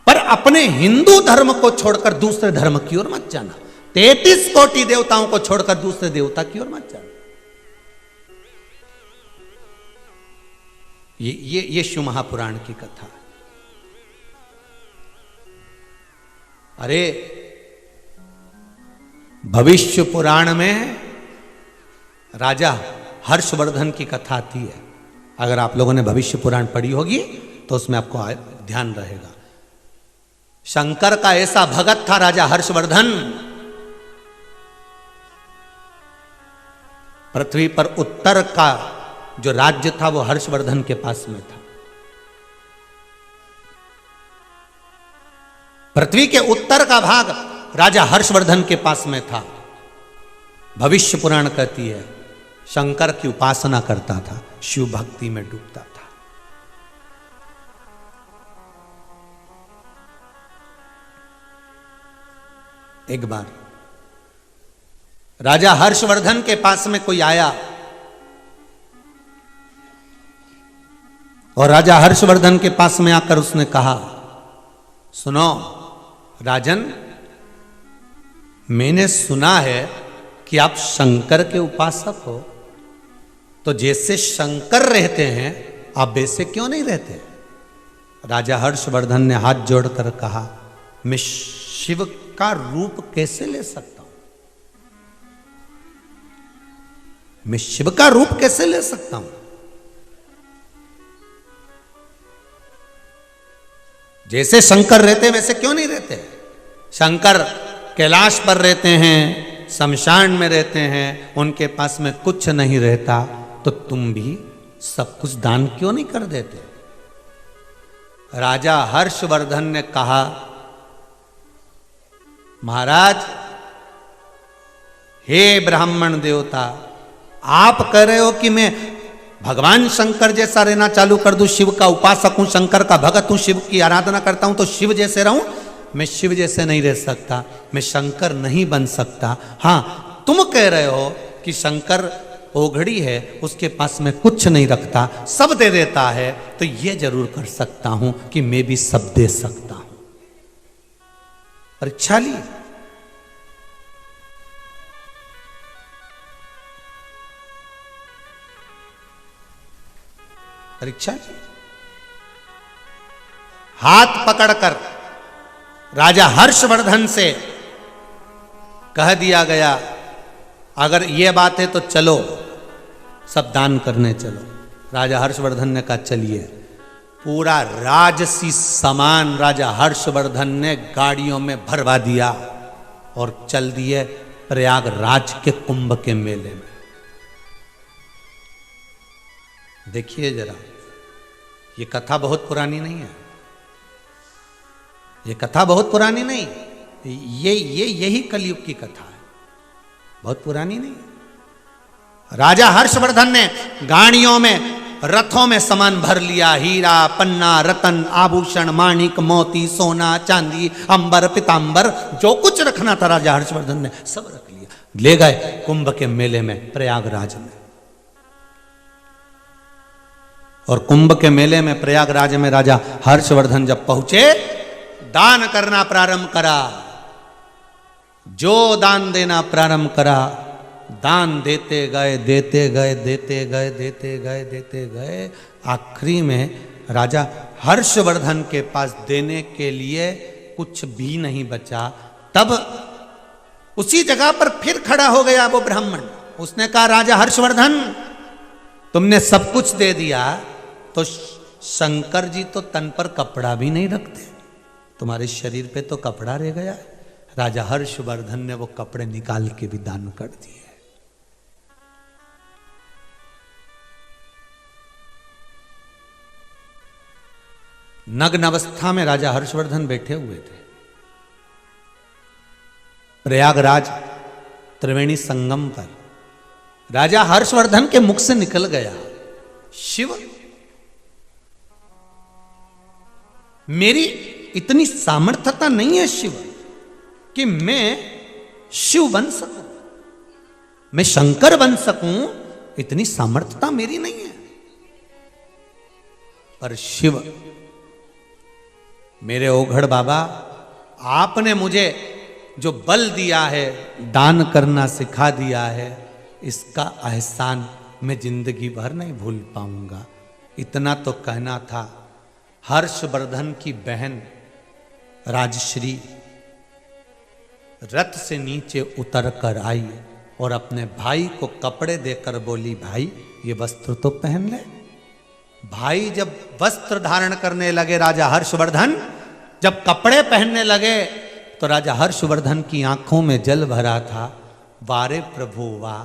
पर अपने हिंदू धर्म को छोड़कर दूसरे धर्म की ओर मत जाना। 33 कोटि देवताओं को छोड़कर दूसरे देवता की ओर मत जाना। ये शिव महापुराण की कथा। अरे भविष्य पुराण में राजा हर्षवर्धन की कथा आती है। अगर आप लोगों ने भविष्य पुराण पढ़ी होगी तो उसमें आपको ध्यान रहेगा। शंकर का ऐसा भगत था राजा हर्षवर्धन, पृथ्वी पर उत्तर का जो राज्य था वो हर्षवर्धन के पास में था। पृथ्वी के उत्तर का भाग राजा हर्षवर्धन के पास में था। भविष्य पुराण कहती है शंकर की उपासना करता था, शिव भक्ति में डूबता था। एक बार राजा हर्षवर्धन के पास में कोई आया और राजा हर्षवर्धन के पास में आकर उसने कहा, सुनो राजन, मैंने सुना है कि आप शंकर के उपासक हो, तो जैसे शंकर रहते हैं आप वैसे क्यों नहीं रहते? राजा हर्षवर्धन ने हाथ जोड़कर कहा, मैं शिव का रूप कैसे ले सकता हूं? मैं शिव का रूप कैसे ले सकता हूं? जैसे शंकर रहते वैसे क्यों नहीं रहते? शंकर कैलाश पर रहते हैं, शमशान में रहते हैं, उनके पास में कुछ नहीं रहता, तो तुम भी सब कुछ दान क्यों नहीं कर देते? राजा हर्षवर्धन ने कहा, महाराज, हे ब्राह्मण देवता, आप कह रहे हो कि मैं भगवान शंकर जैसा रहना चालू कर दूं, शिव का उपासक हूं, शंकर का भगत हूं, शिव की आराधना करता हूं, तो शिव जैसे रहूं? मैं शिव जैसे नहीं रह सकता, मैं शंकर नहीं बन सकता। हां, तुम कह रहे हो कि शंकर ओघड़ी है, उसके पास में कुछ नहीं रखता, सब दे देता है, तो ये जरूर कर सकता हूं कि मैं भी सब दे सकता हूं। परीक्षा ली। परीक्षा ली। हाथ पकड़कर राजा हर्षवर्धन से कह दिया गया, अगर यह बात है तो चलो सब दान करने चलो। राजा हर्षवर्धन ने कहा चलिए। पूरा राजसी सामान राजा हर्षवर्धन ने गाड़ियों में भरवा दिया और चल दिए प्रयागराज के कुंभ के मेले में। देखिए जरा, ये कथा बहुत पुरानी नहीं है, ये कथा बहुत पुरानी नहीं, यही कलयुग की कथा है, बहुत पुरानी नहीं है। राजा हर्षवर्धन ने गाड़ियों में, रथों में सामान भर लिया, हीरा, पन्ना, रतन, आभूषण, माणिक, मोती, सोना, चांदी, अंबर, पीतांबर, जो कुछ रखना था राजा हर्षवर्धन ने सब रख लिया। ले गए कुंभ के मेले में, प्रयागराज में। और कुंभ के मेले में, प्रयागराज में राजा हर्षवर्धन जब पहुंचे, दान करना प्रारंभ करा। जो दान देना प्रारंभ करा, दान देते गए, देते गए, देते गए, देते गए, देते गए। आखिरी में राजा हर्षवर्धन के पास देने के लिए कुछ भी नहीं बचा। तब उसी जगह पर फिर खड़ा हो गया वो ब्राह्मण। उसने कहा, राजा हर्षवर्धन, तुमने सब कुछ दे दिया, तो शंकर जी तो तन पर कपड़ा भी नहीं रखते, तुम्हारे शरीर पे तो कपड़ा रह गया। राजा हर्षवर्धन ने वो कपड़े निकाल के भी दान कर दिए। नग्न अवस्था में राजा हर्षवर्धन बैठे हुए थे। प्रयागराज त्रिवेणी संगम पर राजा हर्षवर्धन के मुख से निकल गया, शिव, मेरी इतनी सामर्थ्यता नहीं है शिव कि मैं शिव बन सकूं, मैं शंकर बन सकूं, इतनी सामर्थ्यता मेरी नहीं है। पर शिव, मेरे ओघड़ बाबा, आपने मुझे जो बल दिया है, दान करना सिखा दिया है, इसका एहसान मैं जिंदगी भर नहीं भूल पाऊंगा। इतना तो कहना था। हर्षवर्धन की बहन राजश्री रथ से नीचे उतर कर आई और अपने भाई को कपड़े देकर बोली, भाई ये वस्त्र तो पहन ले। भाई जब वस्त्र धारण करने लगे, राजा हर्षवर्धन जब कपड़े पहनने लगे, तो राजा हर्षवर्धन की आंखों में जल भरा था। वारे प्रभु वाह,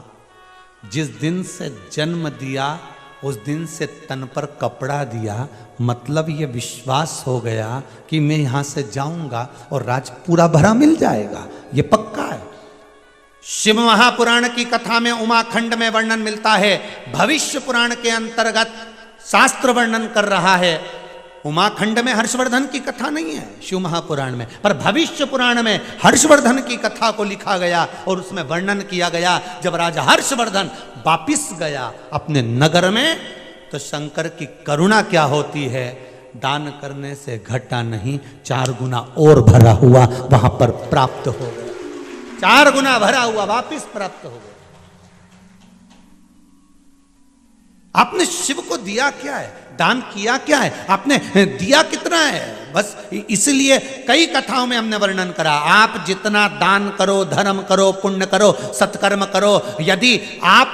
जिस दिन से जन्म दिया उस दिन से तन पर कपड़ा दिया, मतलब ये विश्वास हो गया कि मैं यहां से जाऊंगा और राज पूरा भरा मिल जाएगा, ये पक्का है। शिव महापुराण की कथा में उमाखंड में वर्णन मिलता है, भविष्य पुराण के अंतर्गत शास्त्र वर्णन कर रहा है। उमाखंड में हर्षवर्धन की कथा नहीं है, शिव महापुराण में, पर भविष्य पुराण में हर्षवर्धन की कथा को लिखा गया और उसमें वर्णन किया गया। जब राजा हर्षवर्धन वापिस गया अपने नगर में, तो शंकर की करुणा क्या होती है, दान करने से घटा नहीं, 4 गुना और भरा हुआ वहां पर प्राप्त हो गया। 4 गुना भरा हुआ वापिस प्राप्त हो गया। आपने शिव को दिया क्या है, दान किया क्या है, आपने दिया कितना है? बस इसलिए कई कथाओं में हमने वर्णन करा, आप जितना दान करो, धर्म करो, पुण्य करो, सत्कर्म करो, यदि आप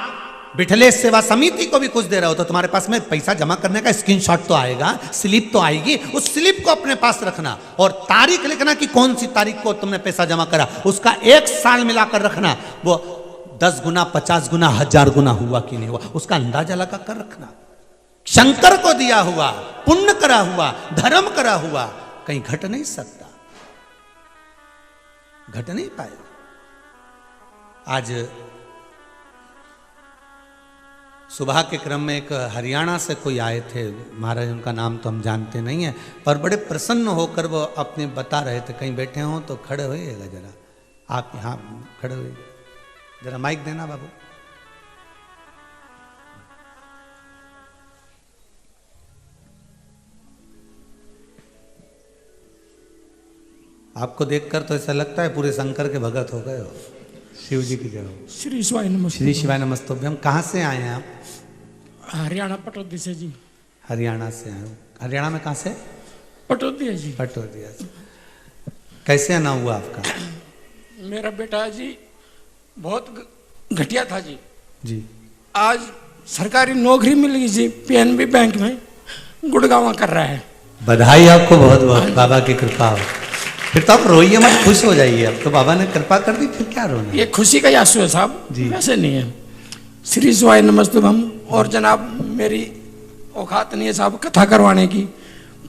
बिठले सेवा समिति को भी कुछ दे रहे हो तो तुम्हारे पास में पैसा जमा करने का स्क्रीनशॉट तो आएगा, स्लिप तो आएगी, उस स्लिप को अपने पास रखना और तारीख लिखना कि कौन सी तारीख को तुमने पैसा जमा करा, उसका 1 साल मिलाकर रखना, वो 10 गुना, 50 गुना, 1000 गुना हुआ कि नहीं हुआ, उसका अंदाजा लगा कर रखना। शंकर को दिया हुआ, पुण्य करा हुआ, धर्म करा हुआ कहीं घट नहीं सकता, घट नहीं पाएगा। आज सुबह के क्रम में एक हरियाणा से कोई आए थे महाराज, उनका नाम तो हम जानते नहीं है, पर बड़े प्रसन्न होकर वो अपने बता रहे थे। कहीं बैठे हों तो खड़े होइएगा जरा, आप यहाँ खड़े हुए, जरा माइक देना बाबू। आपको देखकर तो ऐसा लगता है पूरे शंकर के भगत हो गए हो, शिव जी की जगह। श्री शिवाय नमस्ते। श्री शिवाय नमस्तुभ्यम। कहाँ से आए हैं आप? हरियाणा पटौदी से जी। हरियाणा से आए हो? हरियाणा में कहाँ से? पटौदी है जी। पटौदिया से। कैसे आना हुआ आपका? मेरा बेटा जी बहुत घटिया था जी। जी। आज सरकारी नौकरी मिल गई जी, पीएनबी बैंक में गुड़गांव कर रहा है। बधाई आपको बहुत बहुत, बाबा की कृपा हो। फिर तो आप रोइए मत, खुश हो जाइए, अब तो बाबा ने कृपा कर दी, फिर क्या रोना। ये खुशी का आंसू है साहब जी, वैसे नहीं है। श्री शिवाय नमस्तुभ्यम। और जनाब मेरी औकात नहीं है साहब कथा करवाने की,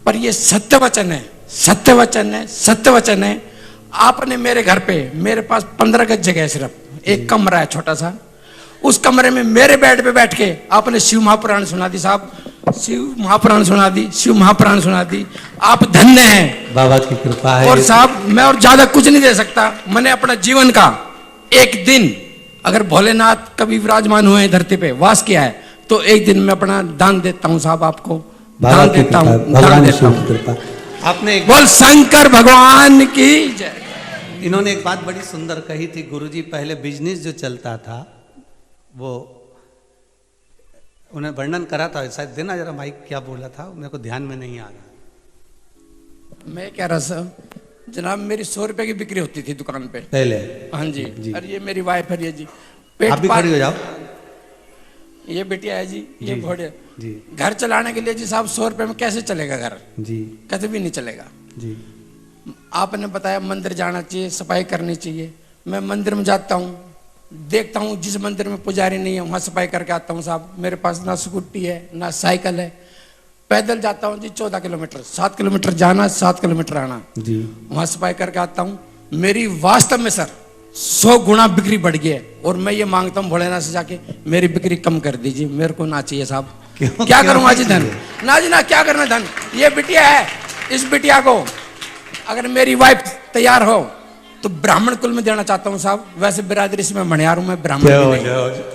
पर ये सत्य वचन है, सत्य वचन है, सत्य वचन है। आपने मेरे घर पे, मेरे पास 15 गज जगह है, सिर्फ एक कमरा है छोटा सा, उस कमरे में मेरे बेड पे बैठ के आपने शिव महापुराण सुना दी साहब, शिव महापुराण सुना दी, शिव महापुराण सुना दी। आप धन्य हैं, बाबा की कृपा है। और साहब मैं और ज्यादा कुछ नहीं दे सकता। मैंने अपना जीवन का एक दिन, अगर भोलेनाथ कभी विराजमान हुए हैं धरती पे, वास किया है, तो एक दिन मैं अपना दान देता हूँ साहब, आपको दान देता हूँ, दान देता हूँ। आपने बोल शंकर भगवान की जय। इन्होंने एक बात बड़ी सुंदर कही थी, गुरुजी पहले बिजनेस जो चलता था वो उन्हें वर्णन करा था, शायद देना जरा माइक, क्या बोला था मेरे को ध्यान में नहीं आ रहा। मैं कह रहा सर जनाब, मेरी 100 रुपए की बिक्री होती थी दुकान पे पहले। हाँ जी, जी। और ये मेरी वाइफ है, ये जी आप भी खड़ी हो जाओ। ये बेटिया है जी, ये घोड़े जी। घर चलाने के लिए जी साहब 100 रुपए में कैसे चलेगा घर जी, कभी भी नहीं चलेगा जी। आपने बताया मंदिर जाना चाहिए, सफाई करनी चाहिए। मैं मंदिर में जाता हूँ, देखता हूँ जिस मंदिर में पुजारी नहीं है वहाँ सफाई करके आता हूँ साहब। मेरे पास ना स्कूटी है ना साइकिल है, पैदल जाता हूँ जी 14 किलोमीटर, 7 किलोमीटर जाना, 7 किलोमीटर आना जी। वहाँ सफाई करके आता हूँ। मेरी वास्तव में सर 100 गुना बिक्री बढ़ गई है। और मैं ये मांगता हूँ भोलेनाथ से जाके मेरी बिक्री कम कर दीजिए, मेरे को ना चाहिए साहब। क्या करूँगा जी धन, ना जी ना, क्या करना धन। ये बिटिया है, इस बिटिया को अगर मेरी वाइफ तैयार हो तो ब्राह्मण कुल में देना चाहता हूँ साहब। वैसे बिरादरी से मैं मणियार हूँ, मैं ब्राह्मण भी नहीं।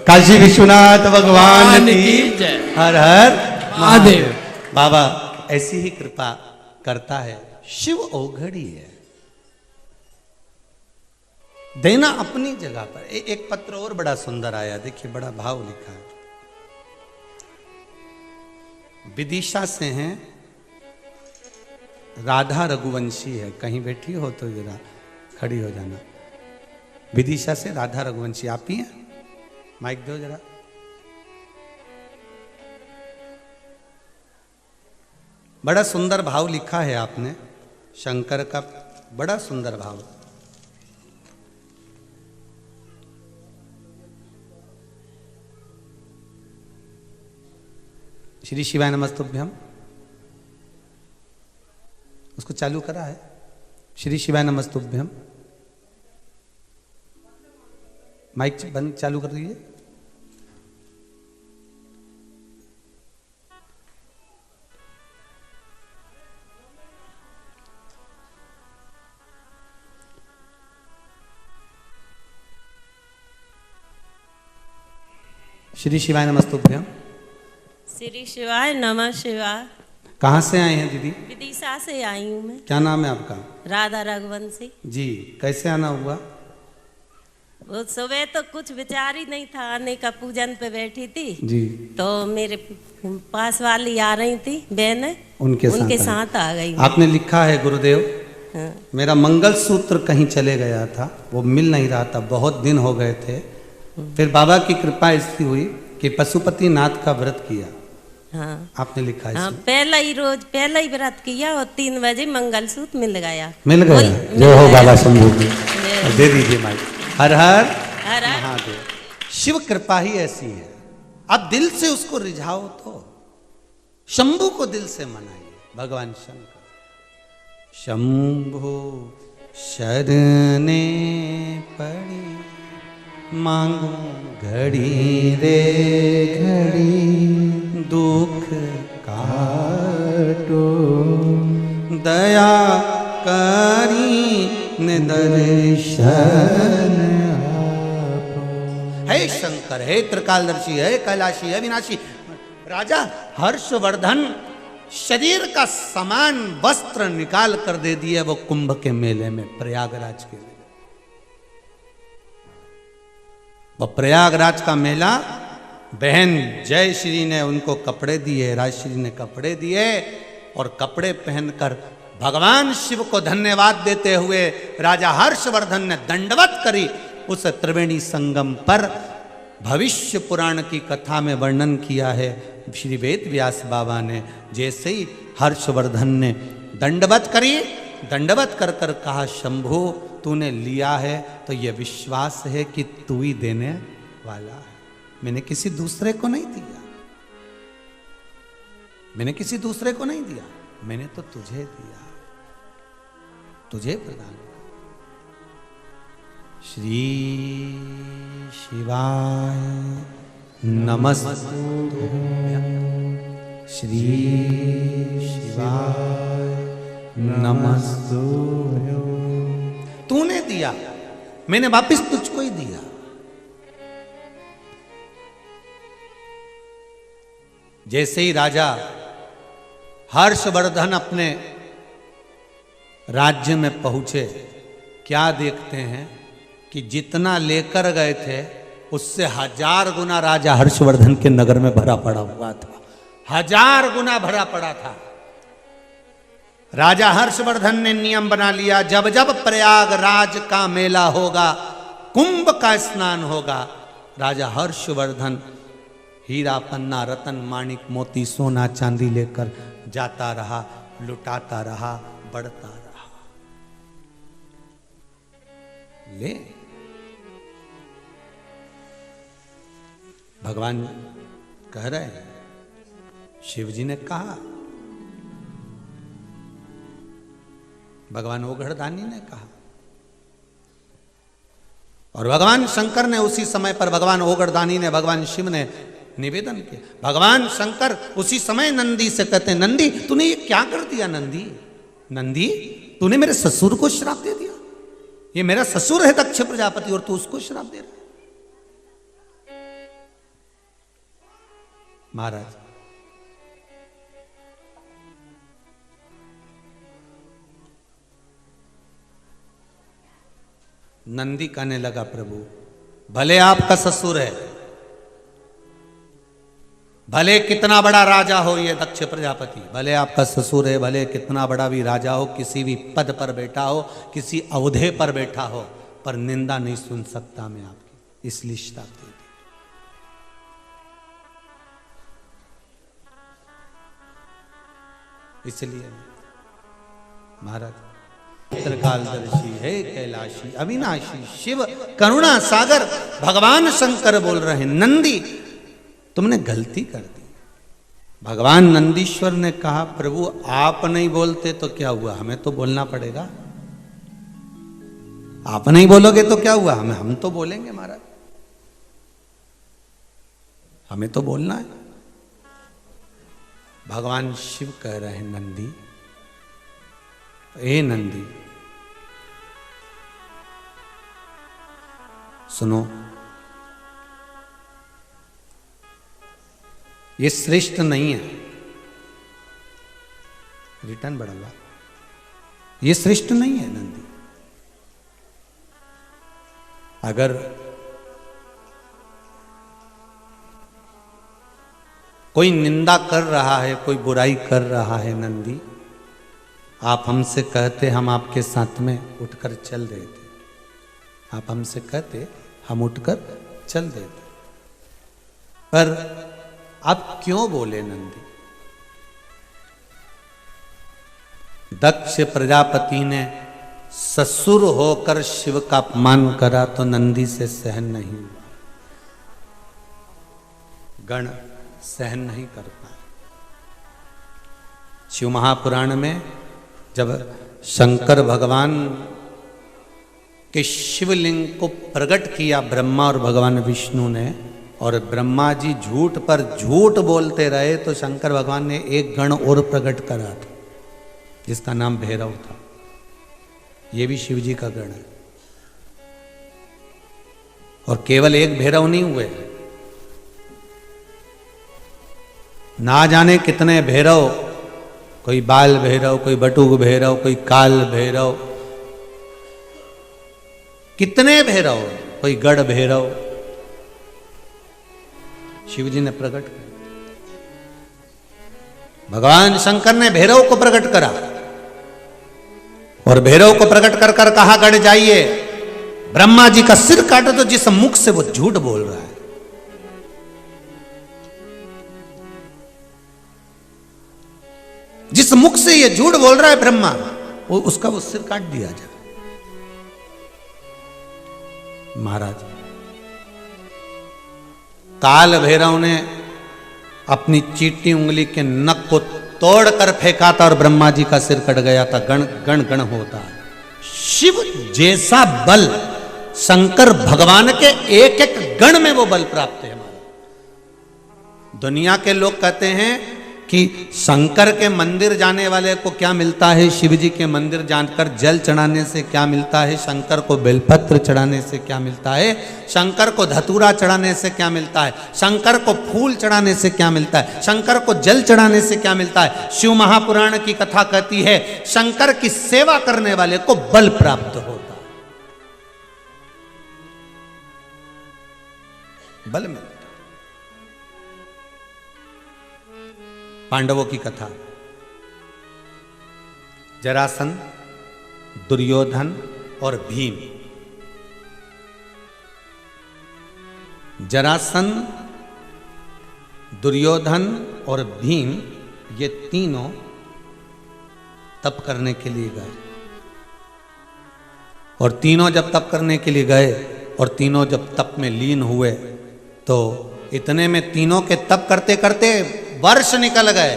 काशी विश्वनाथ भगवान की जय। हर हर महादेव। बाबा ऐसी ही कृपा करता है, शिव औघड़ी है। देना अपनी जगह पर। एक पत्र और बड़ा सुंदर आया, देखिए बड़ा भाव लिखा है। विदिशा से हैं, राधा रघुवंशी है। कहीं बैठी हो तो जरा खड़ी हो जाना। विदिशा से राधा रघुवंशी, आप ही हैं? माइक दो जरा। बड़ा सुंदर भाव लिखा है आपने, शंकर का बड़ा सुंदर भाव। श्री शिवाय नमस्तुभ्यम, उसको चालू करा है। श्री शिवाय नमस्तुभ्यम, माइक बंद चालू कर दीजिए। श्री शिवाय नमस्तुभ्यम। श्री शिवाय नमः शिवाय। कहाँ से आए हैं दीदी? विदिशा से आई हूँ मैं। क्या नाम है आपका? राधा रघुवंशी जी। कैसे आना हुआ? वो सुबह तो कुछ विचार ही नहीं था आने का, पूजन पे बैठी थी जी। तो मेरे पास वाली आ रही थी बहन, उनके साथ आ गई। आपने लिखा है गुरुदेव, हाँ। मेरा मंगलसूत्र कहीं चले गया था, वो मिल नहीं रहा था, बहुत दिन हो गए थे। फिर बाबा की कृपा ऐसी हुई कि पशुपति नाथ का व्रत किया। हाँ। आपने लिखा है। हाँ, पहला ही व्रत किया और 3 बजे मंगलसूत्र मिल गया। मिल गया। जय हो बाबा शंभू की। दे दीजिए माइक। हर हर हर हर महादेव। शिव कृपा ही ऐसी है, आप दिल से उसको रिझाओ तो। शंभू को दिल से मनाइए, भगवान शंकर। शंभू शरणे पड़ी, मांगू घड़ी रे घड़ी, दुख काटो, दया करी ने दर्शन आपो। हे शंकर, हे त्रिकालदर्शी, हे कैलाशी, हे विनाशी। राजा हर्षवर्धन शरीर का समान वस्त्र निकाल कर दे दिया वो कुंभ के मेले में, प्रयागराज के मेले। वो प्रयागराज का मेला, बहन जय श्री ने उनको कपड़े दिए, राजश्री ने कपड़े दिए, और कपड़े पहनकर भगवान शिव को धन्यवाद देते हुए राजा हर्षवर्धन ने दंडवत करी उस त्रिवेणी संगम पर। भविष्य पुराण की कथा में वर्णन किया है श्री वेद व्यास बाबा ने। जैसे ही हर्षवर्धन ने दंडवत करी, दंडवत कर कर कहा, शंभु तूने लिया है तो यह विश्वास है कि तू ही देने वाला है, मैंने किसी दूसरे को नहीं दिया, मैंने किसी दूसरे को नहीं दिया, मैंने तो तुझे दिया, तुझे प्रदान किया। श्री शिवाय नमस्तुभ्यं, श्री शिवाय नमस्तुभ्यं। तूने दिया, मैंने वापिस तुझको ही दिया। जैसे ही राजा हर्षवर्धन अपने राज्य में पहुंचे, क्या देखते हैं कि जितना लेकर गए थे उससे 1000 गुना राजा हर्षवर्धन के नगर में भरा पड़ा हुआ था, 1000 गुना भरा पड़ा था। राजा हर्षवर्धन ने नियम बना लिया, जब जब प्रयागराज का मेला होगा, कुंभ का स्नान होगा, राजा हर्षवर्धन हीरा पन्ना रतन माणिक मोती सोना चांदी लेकर जाता रहा, लुटाता रहा, बढ़ता रहा। ले भगवान कह रहे हैं, शिव जी ने कहा, भगवान ओघड़दानी ने कहा, और भगवान शंकर ने उसी समय पर, भगवान ओगरदानी ने, भगवान शिव ने निवेदन किया। भगवान शंकर उसी समय नंदी से कहते हैं, नंदी तूने ये क्या कर दिया? नंदी, नंदी तूने मेरे ससुर को श्राप दे दिया। ये मेरा ससुर है दक्ष प्रजापति और तू उसको श्राप दे रहा है। महाराज नंदी कहने लगा, प्रभु भले आपका ससुर है, भले कितना बड़ा राजा हो ये दक्ष प्रजापति, भले आपका ससुर है, भले कितना बड़ा भी राजा हो, किसी भी पद पर बैठा हो, किसी अवधे पर बैठा हो, पर निंदा नहीं सुन सकता मैं आपकी, इसलिए श्राप दे दी। इसलिए महाराज चित्रकालदर्शी है कैलाशी अविनाशी शिव करुणा सागर भगवान शंकर बोल रहे हैं, नंदी तुमने गलती कर दी। भगवान नंदीश्वर ने कहा, प्रभु आप नहीं बोलते तो क्या हुआ, हमें तो बोलना पड़ेगा। आप नहीं बोलोगे तो क्या हुआ, हम तो बोलेंगे महाराज, हमें तो बोलना है। भगवान शिव कह रहे हैं, नंदी, ए नंदी सुनो, ये श्रेष्ठ नहीं है, रिटर्न बढ़ा, ये श्रेष्ठ नहीं है नंदी। अगर कोई निंदा कर रहा है, कोई बुराई कर रहा है नंदी, आप हमसे कहते हम आपके साथ में उठकर चल रहे थे, आप हमसे कहते हम उठकर चल देते, पर आप क्यों बोले नंदी? दक्ष प्रजापति ने ससुर होकर शिव का अपमान करा तो नंदी से सहन नहीं हुआ, गण सहन नहीं कर पाए। शिव महापुराण में जब शंकर भगवान के शिवलिंग को प्रकट किया ब्रह्मा और भगवान विष्णु ने, और ब्रह्मा जी झूठ पर झूठ बोलते रहे, तो शंकर भगवान ने एक गण और प्रकट करा था जिसका नाम भैरव था। ये भी शिव जी का गण है, और केवल एक भैरव नहीं हुए, ना जाने कितने भैरव, कोई बाल भैरव, कोई बटुक भैरव, कोई काल भैरव, कितने भैरव, कोई गढ़ भैरव शिव जी ने प्रकट किया। भगवान शंकर ने भैरव को प्रकट करा, और भैरव को प्रकट कर कर कहा, गढ़ जाइए, ब्रह्मा जी का सिर काटो, तो जिस मुख से वो झूठ बोल रहा है, जिस मुख से ये झूठ बोल रहा है ब्रह्मा, वो उसका वो सिर काट दिया जाए। महाराज काल भैरव ने अपनी चीटी उंगली के नख को तोड़कर फेंका था और ब्रह्मा जी का सिर कट गया था। गण गण गण होता है। शिव जैसा बल शंकर भगवान के एक एक गण में वो बल प्राप्त है। हमारा दुनिया के लोग कहते हैं कि शंकर के मंदिर जाने वाले को क्या मिलता है, शिव जी के मंदिर जाकर जल चढ़ाने से क्या मिलता है, शंकर को बेलपत्र चढ़ाने से क्या मिलता है, शंकर को धतूरा चढ़ाने से क्या मिलता है, शंकर को फूल चढ़ाने से क्या मिलता है, शंकर को जल चढ़ाने से क्या मिलता है। शिव महापुराण की कथा कहती है शंकर की सेवा करने वाले को बल प्राप्त होता है, बल मिलता। पांडवों की कथा, जरासंध, दुर्योधन और भीम। जरासंध, दुर्योधन और भीम ये तीनों तप करने के लिए गए, और तीनों जब तप करने के लिए गए और तीनों जब तप में लीन हुए, तो इतने में तीनों के तप करते करते वर्ष निकल गए,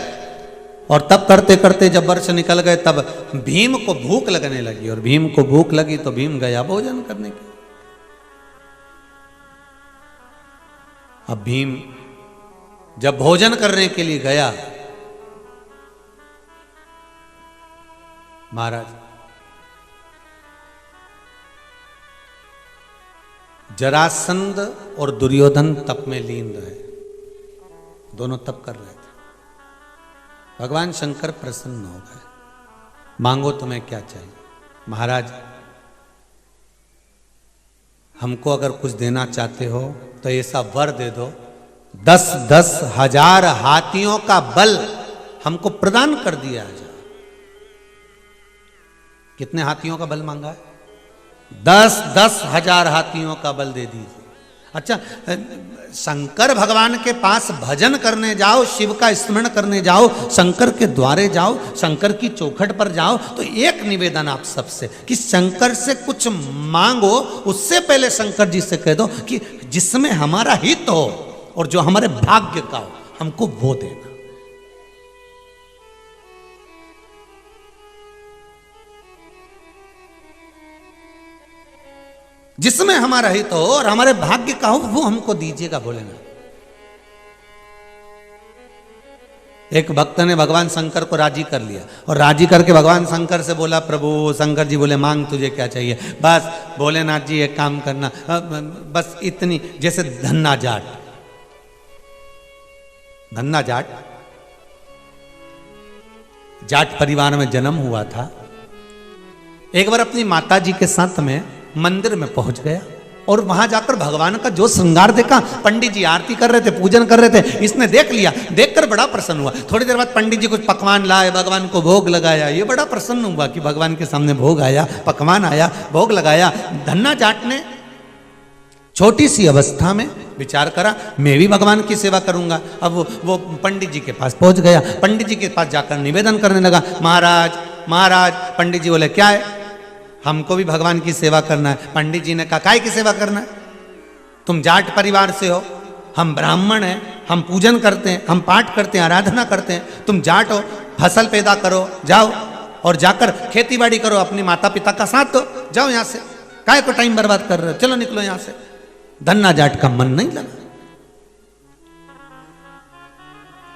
और तब करते करते जब वर्ष निकल गए तब भीम को भूख लगने लगी, और भीम को भूख लगी तो भीम गया भोजन करने के। अब भीम जब भोजन करने के लिए गया, महाराज जरासंध और दुर्योधन तप में लीन रहे, दोनों तप कर रहे थे। भगवान शंकर प्रसन्न हो गए, मांगो तुम्हें क्या चाहिए। महाराज हमको अगर कुछ देना चाहते हो तो ऐसा वर दे दो, 10-10 हजार हाथियों का बल हमको प्रदान कर दिया जाए। कितने हाथियों का बल मांगा है? 10-10 हजार हाथियों का बल दे दीजिए। अच्छा, शंकर भगवान के पास भजन करने जाओ, शिव का स्मरण करने जाओ, शंकर के द्वारे जाओ, शंकर की चौखट पर जाओ, तो एक निवेदन आप सबसे कि शंकर से कुछ मांगो, उससे पहले शंकर जी से कह दो कि जिसमें हमारा हित हो और जो हमारे भाग्य का हो, हमको वो देना। जिसमें हमारा हित हो और हमारे भाग्य का हो, वो हमको दीजिएगा भोलेनाथ। एक भक्त ने भगवान शंकर को राजी कर लिया और राजी करके भगवान शंकर से बोला, प्रभु। शंकर जी बोले, मांग तुझे क्या चाहिए। बस भोलेनाथ जी एक काम करना, बस इतनी, जैसे धन्ना जाट, धन्ना जाट जाट परिवार में जन्म हुआ था। एक बार अपनी माता जी के साथ में मंदिर में पहुंच गया और वहां जाकर भगवान का जो श्रृंगार देखा, पंडित जी आरती कर रहे थे, पूजन कर रहे थे, इसने देख लिया। देखकर बड़ा प्रसन्न हुआ। थोड़ी देर बाद पंडित जी कुछ पकवान लाए, भगवान को भोग लगाया। ये बड़ा प्रसन्न हुआ कि भगवान के सामने भोग आया, पकवान आया, भोग लगाया। धन्ना जाट ने छोटी सी अवस्था में विचार करा, मैं भी भगवान की सेवा करूंगा। अब वो पंडित जी के पास पहुंच गया। पंडित जी के पास जाकर निवेदन करने लगा, महाराज महाराज। पंडित जी बोले, क्या है? हमको भी भगवान की सेवा करना है। पंडित जी ने कहा, काय की सेवा करना है? तुम जाट परिवार से हो, हम ब्राह्मण हैं, हम पूजन करते हैं, हम पाठ करते हैं, आराधना करते हैं। तुम जाट हो, फसल पैदा करो, जाओ और जाकर खेती बाड़ी करो, अपने माता पिता का साथ दो, जाओ यहाँ से, काय को टाइम बर्बाद कर रहे हो, चलो निकलो यहाँ से। धन्ना जाट का मन नहीं लगा,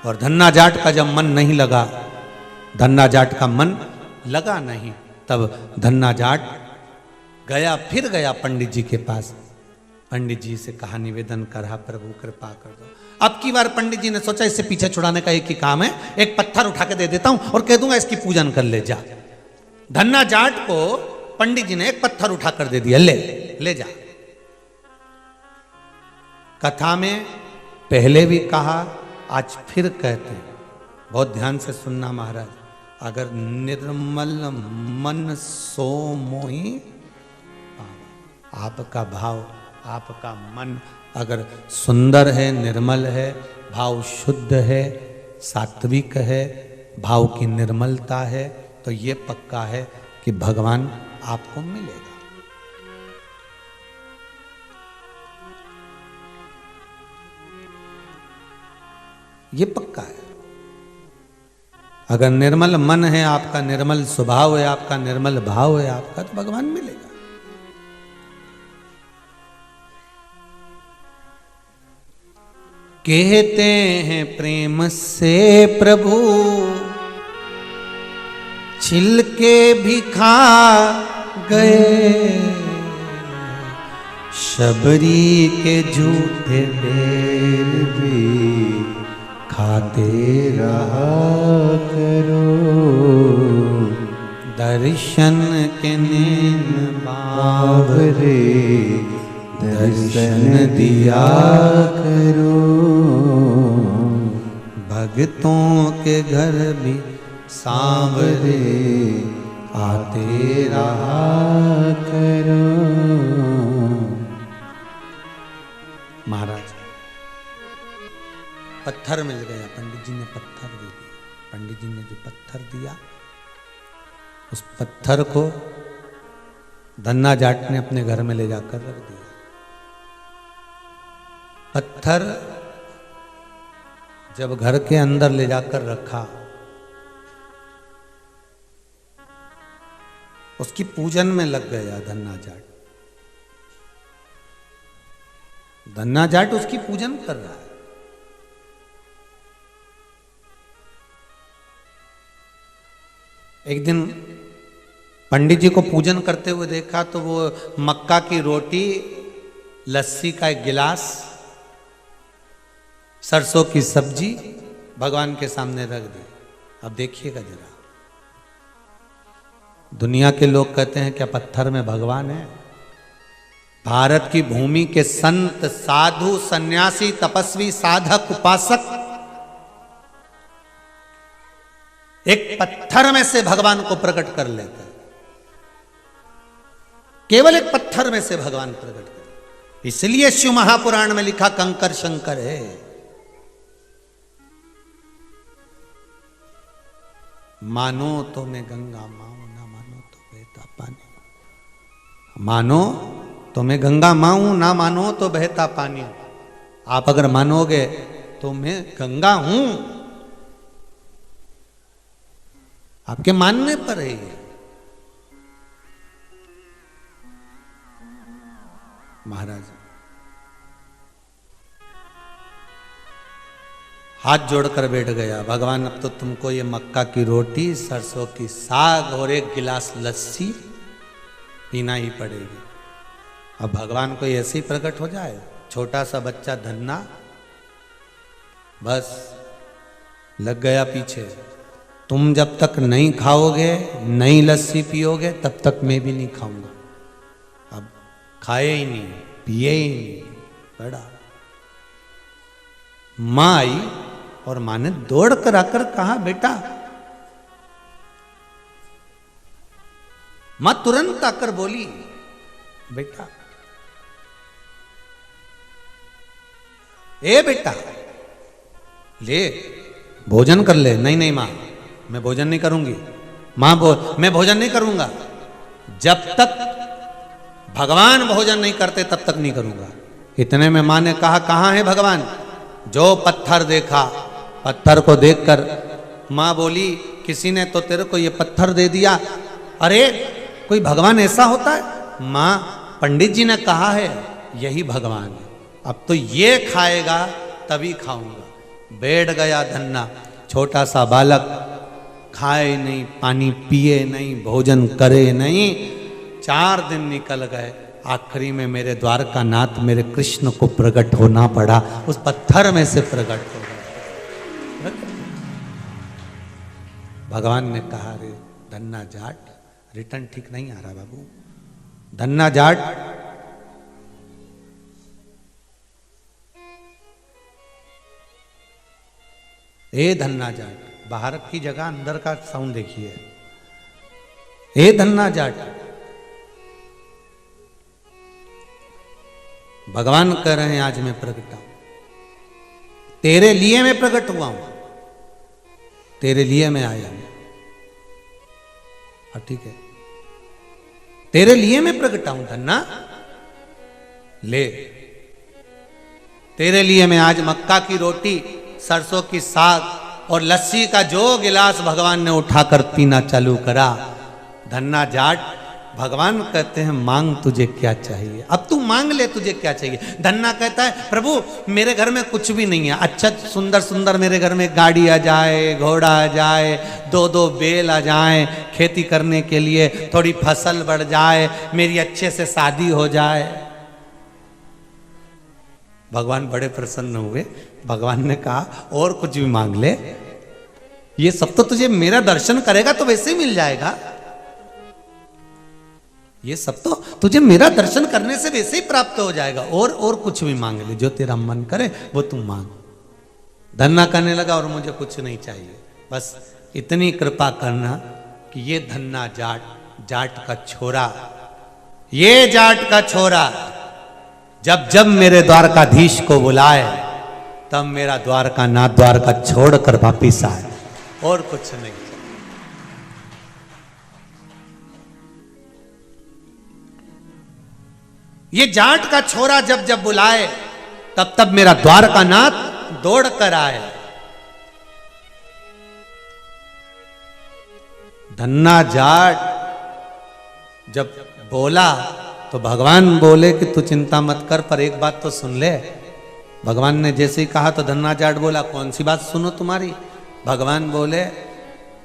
और धन्ना जाट का जब मन नहीं लगा, धन्ना जाट का मन लगा नहीं, तब धन्ना जाट गया, फिर गया पंडित जी के पास। पंडित जी से कहा, निवेदन करा, प्रभु कृपा कर दो। अब की बार पंडित जी ने सोचा, इससे पीछे छुड़ाने का एक ही काम है, एक पत्थर उठा के दे देता हूं और कह दूंगा इसकी पूजन कर ले जा। धन्ना जाट को पंडित जी ने एक पत्थर उठा कर दे दिया, ले जा। कथा में पहले भी कहा, आज फिर कहते हैं, बहुत ध्यान से सुनना महाराज। अगर निर्मल मन सो मोहि, आपका भाव, आपका मन अगर सुंदर है, निर्मल है, भाव शुद्ध है, सात्विक है, भाव की निर्मलता है, तो ये पक्का है कि भगवान आपको मिलेगा। ये पक्का है। अगर निर्मल मन है आपका, निर्मल स्वभाव है आपका, निर्मल भाव है आपका, तो भगवान मिलेगा। कहते हैं प्रेम से प्रभु छिलके भी खा गए, शबरी के झूठे बेर भी खाते रहा करो, दर्शन के नैन बावरे दर्शन दिया करो, भक्तों के घर भी सांवरे आते रहा करो। महाराज पत्थर मिल गया, पंडित जी ने पत्थर दे दिया। पंडित जी ने जो पत्थर दिया, उस पत्थर को धन्ना जाट ने अपने घर में ले जाकर रख दिया। पत्थर जब घर के अंदर ले जाकर रखा, उसकी पूजन में लग गया धन्ना जाट। धन्ना जाट उसकी पूजन कर रहा है। एक दिन पंडित जी को पूजन करते हुए देखा तो वो मक्का की रोटी, लस्सी का एक गिलास, सरसों की सब्जी भगवान के सामने रख दी। अब देखिएगा जरा, दुनिया के लोग कहते हैं क्या पत्थर में भगवान है? भारत की भूमि के संत, साधु, सन्यासी, तपस्वी, साधक, उपासक एक पत्थर में से भगवान को प्रकट कर लेते हैं। केवल एक पत्थर में से भगवान प्रकट कर, इसलिए शिव महापुराण में लिखा कंकर शंकर है। मानो तो मैं गंगा माऊं, ना मानो तो बहता पानी। मानो तो मैं गंगा माऊं, ना मानो तो बहता पानी। आप अगर मानोगे तो मैं गंगा हूं, आपके मानने पर है ये। महाराज हाथ जोड़कर बैठ गया, भगवान अब तो तुमको ये मक्का की रोटी, सरसों की साग और एक गिलास लस्सी पीना ही पड़ेगी। अब भगवान को ऐसे ही प्रकट हो जाए, छोटा सा बच्चा धन्ना बस लग गया पीछे। तुम जब तक नहीं खाओगे, नहीं लस्सी पियोगे, तब तक मैं भी नहीं खाऊंगा। अब खाए ही नहीं, पिए ही नहीं, बड़ा। मां आई और मां ने दौड़ कर आकर कहा, बेटा। मां तुरंत आकर बोली, बेटा, ए बेटा, ले भोजन कर ले। नहीं नहीं मां, मैं भोजन नहीं करूंगी। मां मैं भोजन नहीं करूंगा, जब तक भगवान भोजन नहीं करते तब तक नहीं करूंगा। इतने में मां ने कहा, कहां है भगवान? जो पत्थर देखा, पत्थर को देखकर मां बोली, किसी ने तो तेरे को ये पत्थर दे दिया। अरे कोई भगवान ऐसा होता है? मां, पंडित जी ने कहा है यही भगवान है। अब तो ये खाएगा तभी खाऊंगा। बैठ गया धन्ना, छोटा सा बालक, खाए नहीं, पानी पिए नहीं, भोजन करे नहीं। 4 दिन निकल गए, आखिरी में मेरे द्वारका नाथ, मेरे कृष्ण को प्रकट होना पड़ा, उस पत्थर में से प्रकट हो गया। भगवान ने कहा, रे धन्ना जाट, रिटर्न ठीक नहीं आ रहा बाबू। धन्ना जाट, ए धन्ना जाट, बाहर की जगह अंदर का साउंड देखिए। ए धन्ना जाट, भगवान कह रहे हैं आज मैं प्रकट हूं, तेरे लिए मैं प्रकट हुआ हूं, तेरे लिए मैं आया हूं। अब ठीक है, तेरे लिए मैं प्रकटा हूं धन्ना, ले। तेरे लिए मैं आज मक्का की रोटी, सरसों की साग और लस्सी का जो गिलास भगवान ने उठाकर पीना चालू करा। धन्ना जाट, भगवान कहते हैं मांग तुझे क्या चाहिए, अब तू मांग ले, तुझे क्या चाहिए। धन्ना कहता है, प्रभु मेरे घर में कुछ भी नहीं है, अच्छा सुंदर सुंदर मेरे घर में गाड़ी आ जाए, घोड़ा आ जाए, 2-2 बैल आ जाए, खेती करने के लिए थोड़ी फसल बढ़ जाए, मेरी अच्छे से शादी हो जाए। भगवान बड़े प्रसन्न हुए। भगवान ने कहा, और कुछ भी मांग ले, ये सब तो तुझे मेरा दर्शन करेगा तो वैसे ही मिल जाएगा। ये सब तो तुझे मेरा दर्शन करने से वैसे ही प्राप्त हो जाएगा, और कुछ भी मांग ले, जो तेरा मन करे वो तू मांग। धन्ना कहने लगा, और मुझे कुछ नहीं चाहिए, बस इतनी कृपा करना कि ये धन्ना जाट, जाट का छोरा, ये जाट का छोरा जब जब मेरे द्वारकाधीश को बुलाए, तब मेरा द्वारका नाथ द्वारका छोड़कर वापिस आए, और कुछ नहीं। ये जाट का छोरा जब जब बुलाए, तब तब मेरा द्वारका नाथ दौड़ कर आए। धन्ना जाट जब बोला तो भगवान बोले कि तू चिंता मत कर, पर एक बात तो सुन ले। भगवान ने जैसे ही कहा तो धन्ना जाट बोला, कौन सी बात सुनो तुम्हारी? भगवान बोले,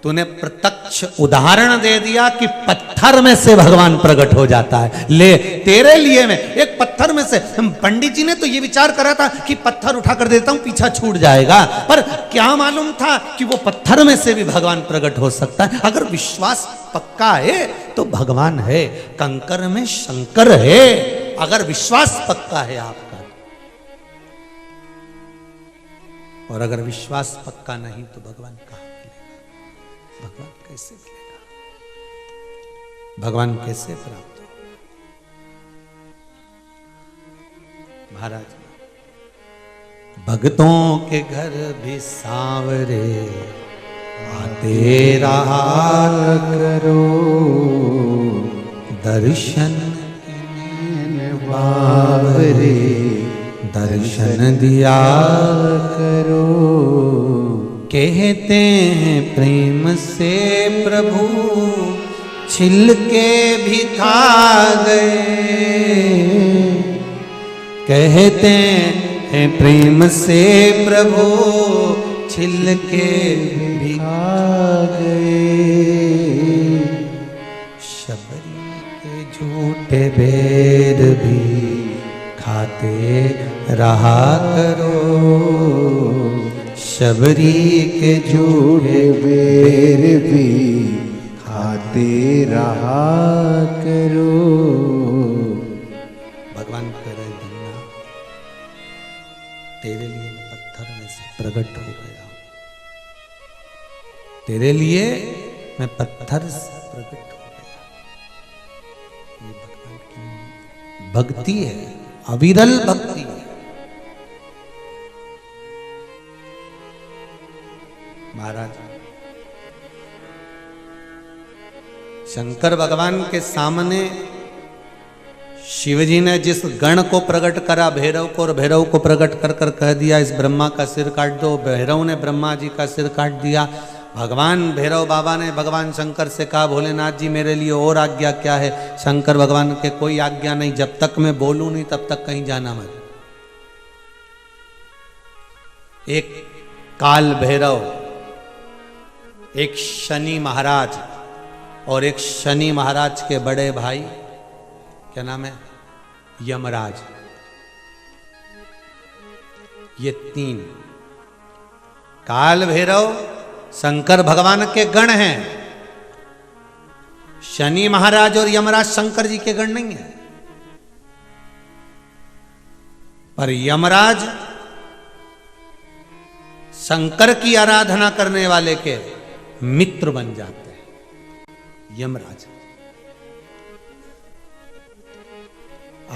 तूने प्रत्यक्ष उदाहरण दे दिया कि पत्थर में से भगवान प्रकट हो जाता है। ले तेरे लिए मैं एक पत्थर में से, पंडित जी ने तो ये विचार करा था कि पत्थर उठा कर देता हूं पीछा छूट जाएगा, पर क्या मालूम था कि वो पत्थर में से भी भगवान प्रकट हो सकता है। अगर विश्वास पक्का है तो भगवान है, कंकर में शंकर है। अगर विश्वास पक्का है आपका, और अगर विश्वास पक्का नहीं तो भगवान कहाँ मिलेगा? भगवान कैसे मिलेगा? भगवान कैसे प्राप्त हो? महाराज, भक्तों के घर भी सांवरे आते रहा करो, दर्शन बावरे दर्शन दिया करो। कहते हैं प्रेम से प्रभु छिल के भी खा गए, कहते हैं प्रेम से प्रभु छिल के भी खा गए। शबरी के झूठे बेर भी खाते रहा करो, शबरी के झूठे बेर भी खाते रहा करो। भगवान कह रहे धन्ना, तेरे लिए मैं पत्थर में से प्रकट हो गया, तेरे लिए मैं पत्थर से प्रकट हो गया। ये भगवान की भक्ति है, अविरल भक्ति है। महाराज, शंकर भगवान के सामने शिवजी ने जिस गण को प्रकट करा, भैरव को, और भैरव को प्रकट कर कर कह दिया इस ब्रह्मा का सिर काट दो। भैरव ने ब्रह्मा जी का सिर काट दिया। भगवान भैरव बाबा ने भगवान शंकर से कहा, भोलेनाथ जी मेरे लिए और आज्ञा क्या है? शंकर भगवान के कोई आज्ञा नहीं, जब तक मैं बोलूं नहीं तब तक कहीं जाना मत। एक काल भैरव, एक शनि महाराज, और एक शनि महाराज के बड़े भाई, क्या नाम है? यमराज। ये तीन, काल भैरव शंकर भगवान के गण हैं। शनि महाराज और यमराज शंकर जी के गण नहीं है, पर यमराज शंकर की आराधना करने वाले के मित्र बन जाते हैं। यमराज,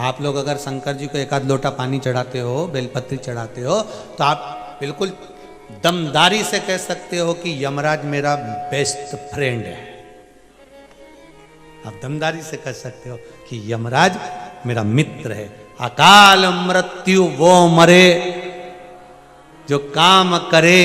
आप लोग अगर शंकर जी को एक आध लोटा पानी चढ़ाते हो, बेलपत्री चढ़ाते हो, तो आप बिल्कुल दमदारी से कह सकते हो कि यमराज मेरा बेस्ट फ्रेंड है। आप दमदारी से कह सकते हो कि यमराज मेरा मित्र है। अकाल मृत्यु वो मरे जो काम करे,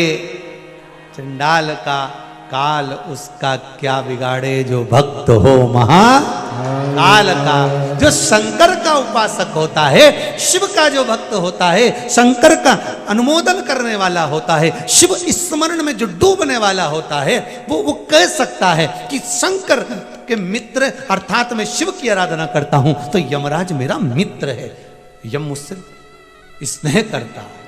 चंडाल का काल उसका क्या बिगाड़े, जो भक्त हो महाकाल का। जो शंकर का उपासक होता है, शिव का जो भक्त होता है, शंकर का अनुमोदन करने वाला होता है, शिव स्मरण में जो डूबने वाला होता है, वो कह सकता है कि शंकर के मित्र अर्थात मैं शिव की आराधना करता हूं तो यमराज मेरा मित्र है, यम मुझसे स्नेह करता है।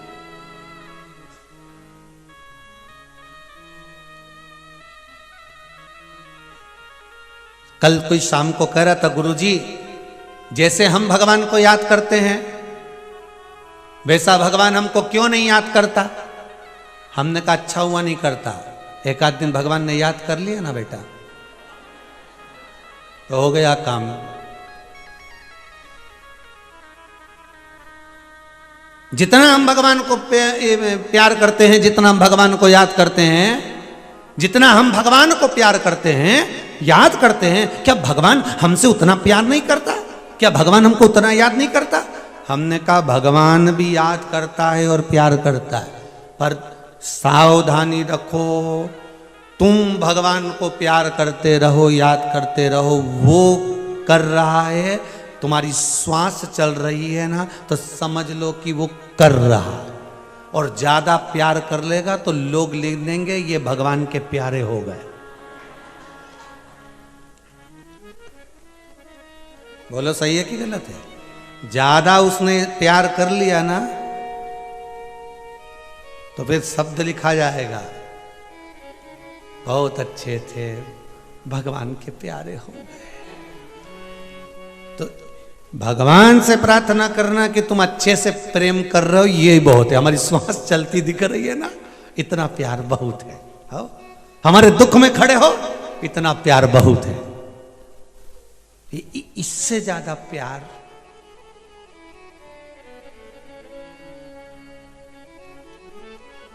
कल कोई शाम को कह रहा था, गुरुजी जैसे हम भगवान को याद करते हैं वैसा भगवान हमको क्यों नहीं याद करता? हमने कहा अच्छा हुआ नहीं करता, एक आध दिन भगवान ने याद कर लिया ना बेटा तो हो गया काम। जितना हम भगवान को प्यार करते हैं, जितना हम भगवान को याद करते हैं, जितना हम भगवान को प्यार करते हैं, याद करते हैं, क्या भगवान हमसे उतना प्यार नहीं करता? क्या भगवान हमको उतना याद नहीं करता? हमने कहा भगवान भी याद करता है और प्यार करता है, पर सावधानी रखो। तुम भगवान को प्यार करते रहो, याद करते रहो, वो कर रहा है तुम्हारी श्वास चल रही है ना, तो समझ लो कि वो कर रहा। और ज्यादा प्यार कर लेगा तो लोग लिख देंगे ये भगवान के प्यारे हो गए। बोलो सही है कि गलत है? ज्यादा उसने प्यार कर लिया ना, तो फिर शब्द लिखा जाएगा, बहुत अच्छे थे, भगवान के प्यारे हो गए। तो भगवान से प्रार्थना करना कि तुम अच्छे से प्रेम कर रहे हो, ये बहुत है। हमारी श्वास चलती दिख रही है ना, इतना प्यार बहुत है। हो? हमारे दुख में खड़े हो, इतना प्यार बहुत है। इससे ज्यादा प्यार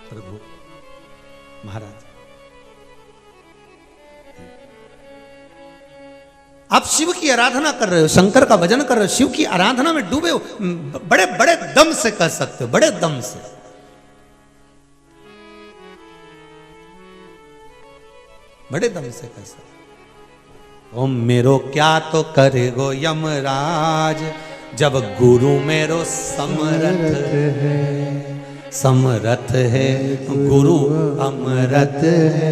प्रभु महाराज। आप शिव की आराधना कर रहे हो, शंकर का भजन कर रहे हो, शिव की आराधना में डूबे हो, बड़े बड़े दम से कह सकते हो, बड़े दम से। बड़े दम से कह सकते हो। ओम मेरो क्या तो करेगो यमराज, जब गुरु मेरो समरथ है। समरथ है गुरु अमरथ है,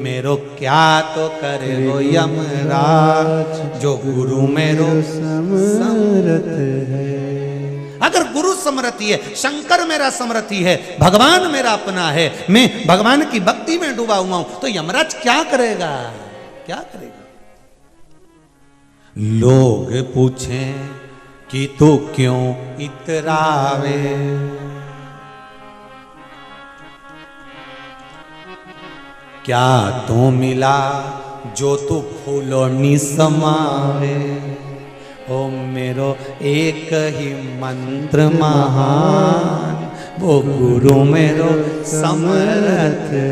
मेरो क्या तो करेगो यमराज, जो गुरु मेरो समरथ है। अगर गुरु समरथी है, शंकर मेरा समरथी है, भगवान मेरा अपना है, मैं भगवान की भक्ति में डूबा हुआ हूं, तो यमराज क्या करेगा? क्या करेगा? लोग पूछें कि तू क्यों इतरावे, क्या तो मिला जो तू फूलों नी समावे। ओ मेरो एक ही मंत्र महान, वो गुरु मेरो समर्थ है।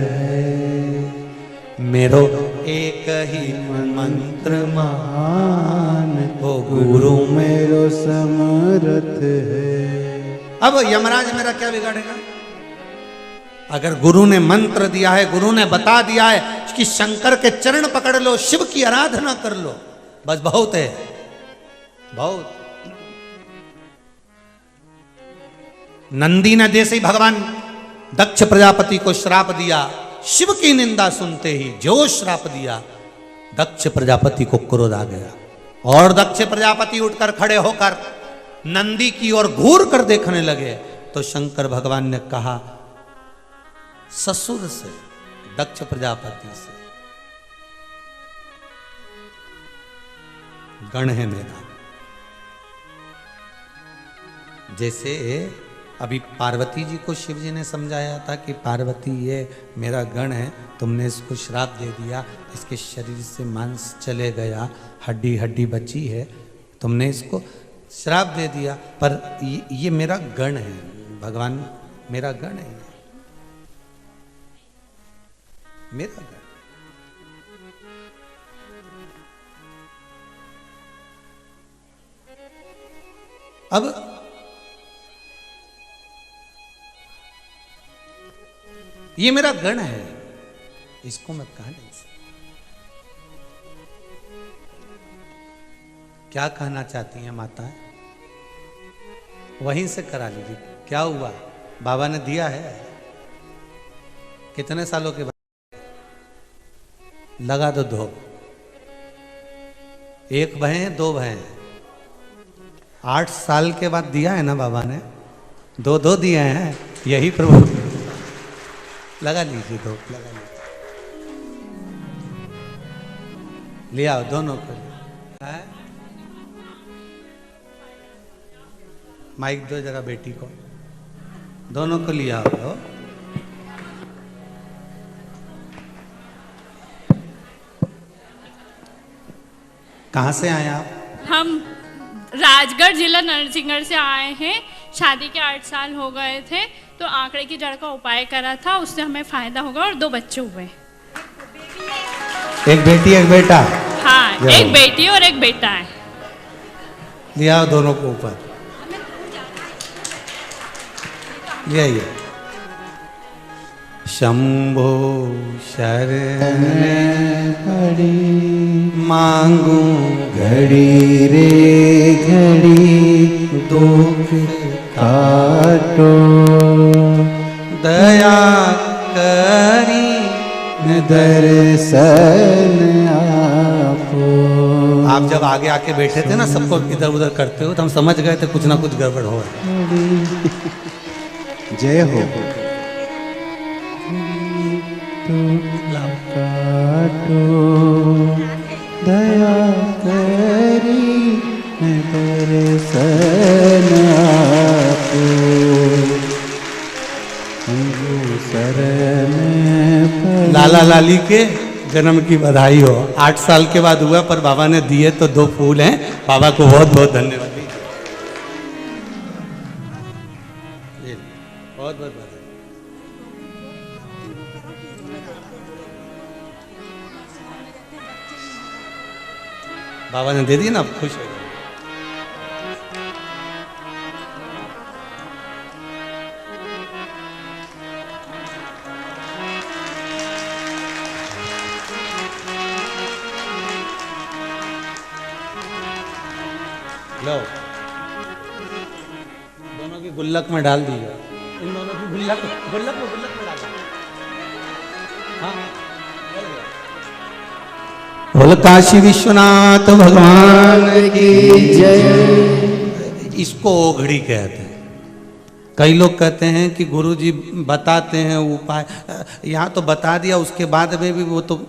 मेरो एक ही मंत्र महान, वो गुरु मेरो समर्थ है। अब यमराज मेरा क्या बिगाड़ेगा? अगर गुरु ने मंत्र दिया है, गुरु ने बता दिया है कि शंकर के चरण पकड़ लो, शिव की आराधना कर लो, बस बहुत है, बहुत। नंदी ने जैसे ही भगवान दक्ष प्रजापति को श्राप दिया, शिव की निंदा सुनते ही जो श्राप दिया, दक्ष प्रजापति को क्रोध आ गया। और दक्ष प्रजापति उठकर खड़े होकर नंदी की ओर घूर कर देखने लगे, तो शंकर भगवान ने कहा ससुर से, दक्ष प्रजापति से, गण है मेरा। जैसे अभी पार्वती जी को शिव जी ने समझाया था कि पार्वती ये मेरा गण है, तुमने इसको श्राप दे दिया, इसके शरीर से मांस चले गया, हड्डी हड्डी बची है, तुमने इसको श्राप दे दिया, पर ये मेरा गण है, भगवान मेरा गण है, मेरा गण। अब ये मेरा गण है, इसको मैं कहा नहीं सकता। क्या कहना चाहती हैं माता? वहीं से करा लीजिए। क्या हुआ? बाबा ने दिया है, कितने सालों के बाद? लगा दो धो, एक भैं दो भैं, 8 साल के बाद दिया है ना बाबा ने, दो दो दिए हैं, यही प्रभु। लगा लीजिए दो, लगा लीजिए, ले आओ दोनों को। माइक दो जरा बेटी को, दोनों को लिया आओ। कहाँ से आए आप? हम राजगढ़ जिला नरसिंहगढ़ से आए हैं। शादी के 8 साल हो गए थे, तो आंकड़े की जड़ का उपाय करा था, उससे हमें फायदा होगा और 2 बच्चे हुए। एक बेटी एक बेटा? हाँ, एक बेटी और एक बेटा है। लिया दोनों को ऊपर, ले आइए। शंभो शरण पड़ी मांगू घड़ी रे घड़ी दुख काटो, दया करी दर्शन आपो। आप जब आगे आके बैठे थे ना, सबको इधर उधर करते हो, तो हम समझ गए थे कुछ ना कुछ गड़बड़ हो रहा है। जय हो। काटो दया करी दर्शन आपो, शरण लाला लाली के जन्म की बधाई हो। 8 साल के बाद हुआ, पर बाबा ने दिए तो 2 फूल हैं। बाबा को बहुत बहुत धन्यवाद। बहुत बहुत बधाई। बाबा ने दे दिए ना, आप खुश हो गए। लो, दोनों की गुल्लक में डाल दी है। इन दोनों की गुल्लक में डाल। हाँ, बोल काशी विश्वनाथ भगवान की जय। इसको ओघड़ी कहते हैं। कई लोग कहते हैं कि गुरुजी बताते हैं उपाय, यहाँ तो बता दिया, उसके बाद में भी वो तो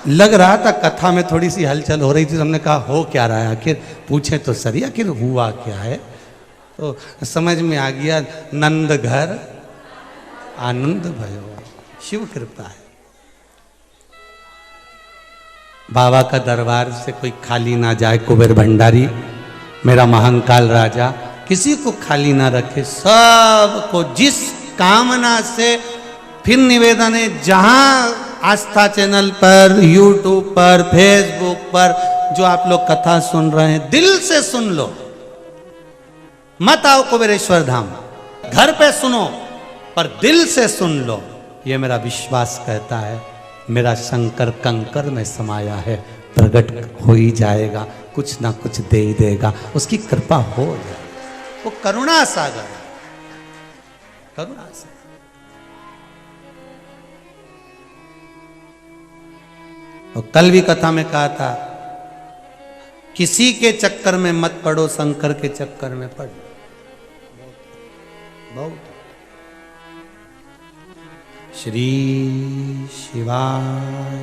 लग रहा था कथा में थोड़ी सी हलचल हो रही थी। हमने कहा हो क्या रहा है, आखिर पूछे तो सही, आखिर हुआ क्या है। तो समझ में आ गया, नंद घर आनंद भयो, शिव कृपा है। बाबा का दरबार से कोई खाली ना जाए। कुबेर भंडारी, मेरा महाकाल राजा, किसी को खाली ना रखे, सबको जिस कामना से। फिर निवेदन है, जहां आस्था चैनल पर, यूट्यूब पर, फेसबुक पर जो आप लोग कथा सुन रहे हैं, दिल से सुन लो, मत आओ कुबेरेश्वर धाम। घर पे सुनो पर दिल से सुन लो। ये मेरा विश्वास कहता है। मेरा शंकर कंकर में समाया है, प्रकट हो ही जाएगा, कुछ ना कुछ दे ही देगा, उसकी कृपा हो जाए। वो करुणा सागर, करुणा सागर। तो कल भी कथा में कहा था, किसी के चक्कर में मत पड़ो, शंकर के चक्कर में पड़। बहुत श्री शिवाय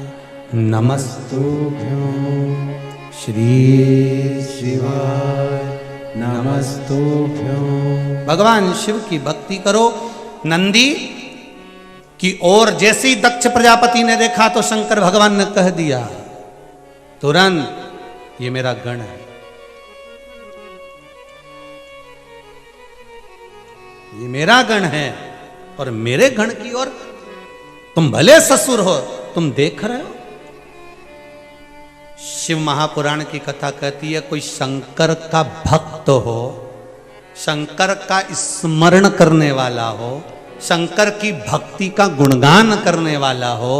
नमस्तुभ्यो, श्री शिवाय नमस्तुभ्यो। भगवान शिव की भक्ति करो। नंदी की ओर जैसे ही दक्ष प्रजापति ने देखा तो शंकर भगवान ने कह दिया तुरंत, ये मेरा गण है, ये मेरा गण है। और मेरे गण की ओर तुम भले ससुर हो, तुम देख रहे हो। शिव महापुराण की कथा कहती है, कोई शंकर का भक्त हो, शंकर का स्मरण करने वाला हो, शंकर की भक्ति का गुणगान करने वाला हो,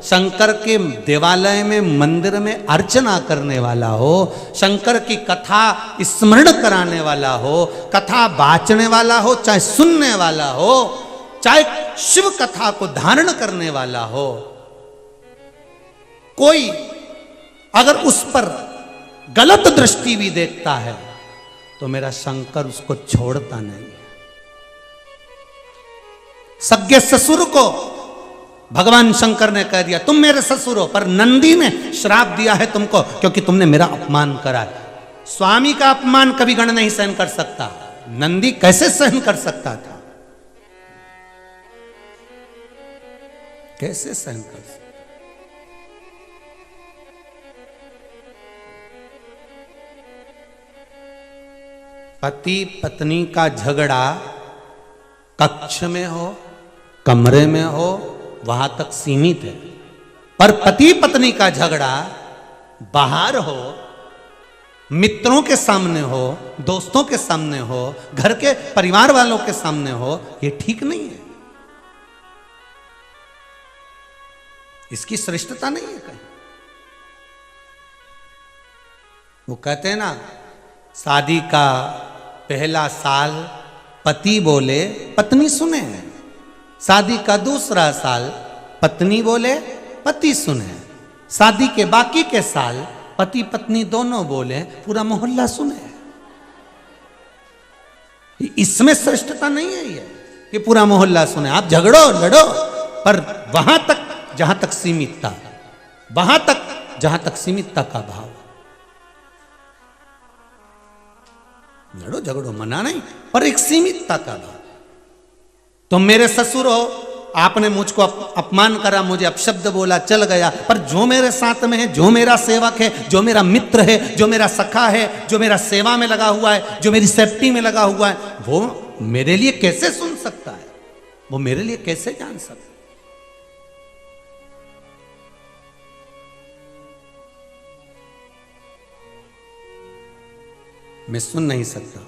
शंकर के देवालय में, मंदिर में अर्चना करने वाला हो, शंकर की कथा स्मरण कराने वाला हो, कथा बाचने वाला हो, चाहे सुनने वाला हो, चाहे शिव कथा को धारण करने वाला हो, कोई अगर उस पर गलत दृष्टि भी देखता है तो मेरा शंकर उसको छोड़ता नहीं है। सज्ञ ससुर को भगवान शंकर ने कह दिया तुम मेरे ससुर हो, पर नंदी ने श्राप दिया है तुमको क्योंकि तुमने मेरा अपमान करा है। स्वामी का अपमान कभी गण नहीं सहन कर सकता, नंदी कैसे सहन कर सकता था, कैसे सहन कर सकता। पति पत्नी का झगड़ा कक्ष में हो, कमरे में हो, वहां तक सीमित है, पर पति पत्नी का झगड़ा बाहर हो, मित्रों के सामने हो, दोस्तों के सामने हो, घर के परिवार वालों के सामने हो, ये ठीक नहीं है। इसकी श्रेष्ठता नहीं है कहीं। वो कहते हैं ना, शादी का पहला साल पति बोले पत्नी सुने, शादी का दूसरा साल पत्नी बोले पति सुने, शादी के बाकी के साल पति पत्नी दोनों बोले पूरा मोहल्ला सुने। इसमें श्रेष्ठता नहीं है ये कि पूरा मोहल्ला सुने। आप झगड़ो लड़ो, पर वहां तक जहां तक सीमितता, वहां तक जहां तक सीमितता का भाव। लड़ो झगड़ो मना नहीं, पर एक सीमितता का भाव। तुम मेरे ससुर हो, आपने मुझको अपमान करा, मुझे अपशब्द बोला, चल गया, पर जो मेरे साथ में है, जो मेरा सेवक है, जो मेरा मित्र है, जो मेरा सखा है, जो मेरा सेवा में लगा हुआ है, जो मेरी सेफ्टी में लगा हुआ है, वो मेरे लिए कैसे सुन सकता है, वो मेरे लिए कैसे जान सकता है? मैं सुन नहीं सकता।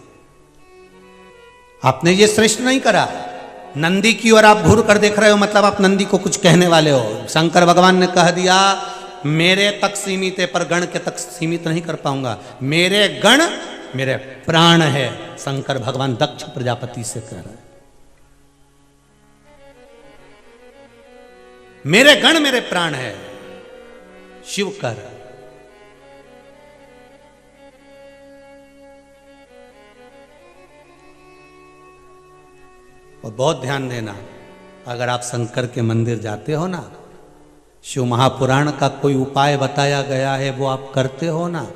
आपने ये श्रेष्ठ नहीं करा। नंदी की ओर आप घूर कर देख रहे हो, मतलब आप नंदी को कुछ कहने वाले हो। शंकर भगवान ने कह दिया मेरे तक सीमित है, पर गण के तक सीमित नहीं कर पाऊंगा। मेरे गण मेरे प्राण है, शंकर भगवान दक्ष प्रजापति से कह रहे हैं। मेरे गण मेरे प्राण है, शिव कह रहा है। और बहुत ध्यान देना, अगर आप शंकर के मंदिर जाते हो ना, शिव महापुराण का कोई उपाय बताया गया है वो आप करते हो ना,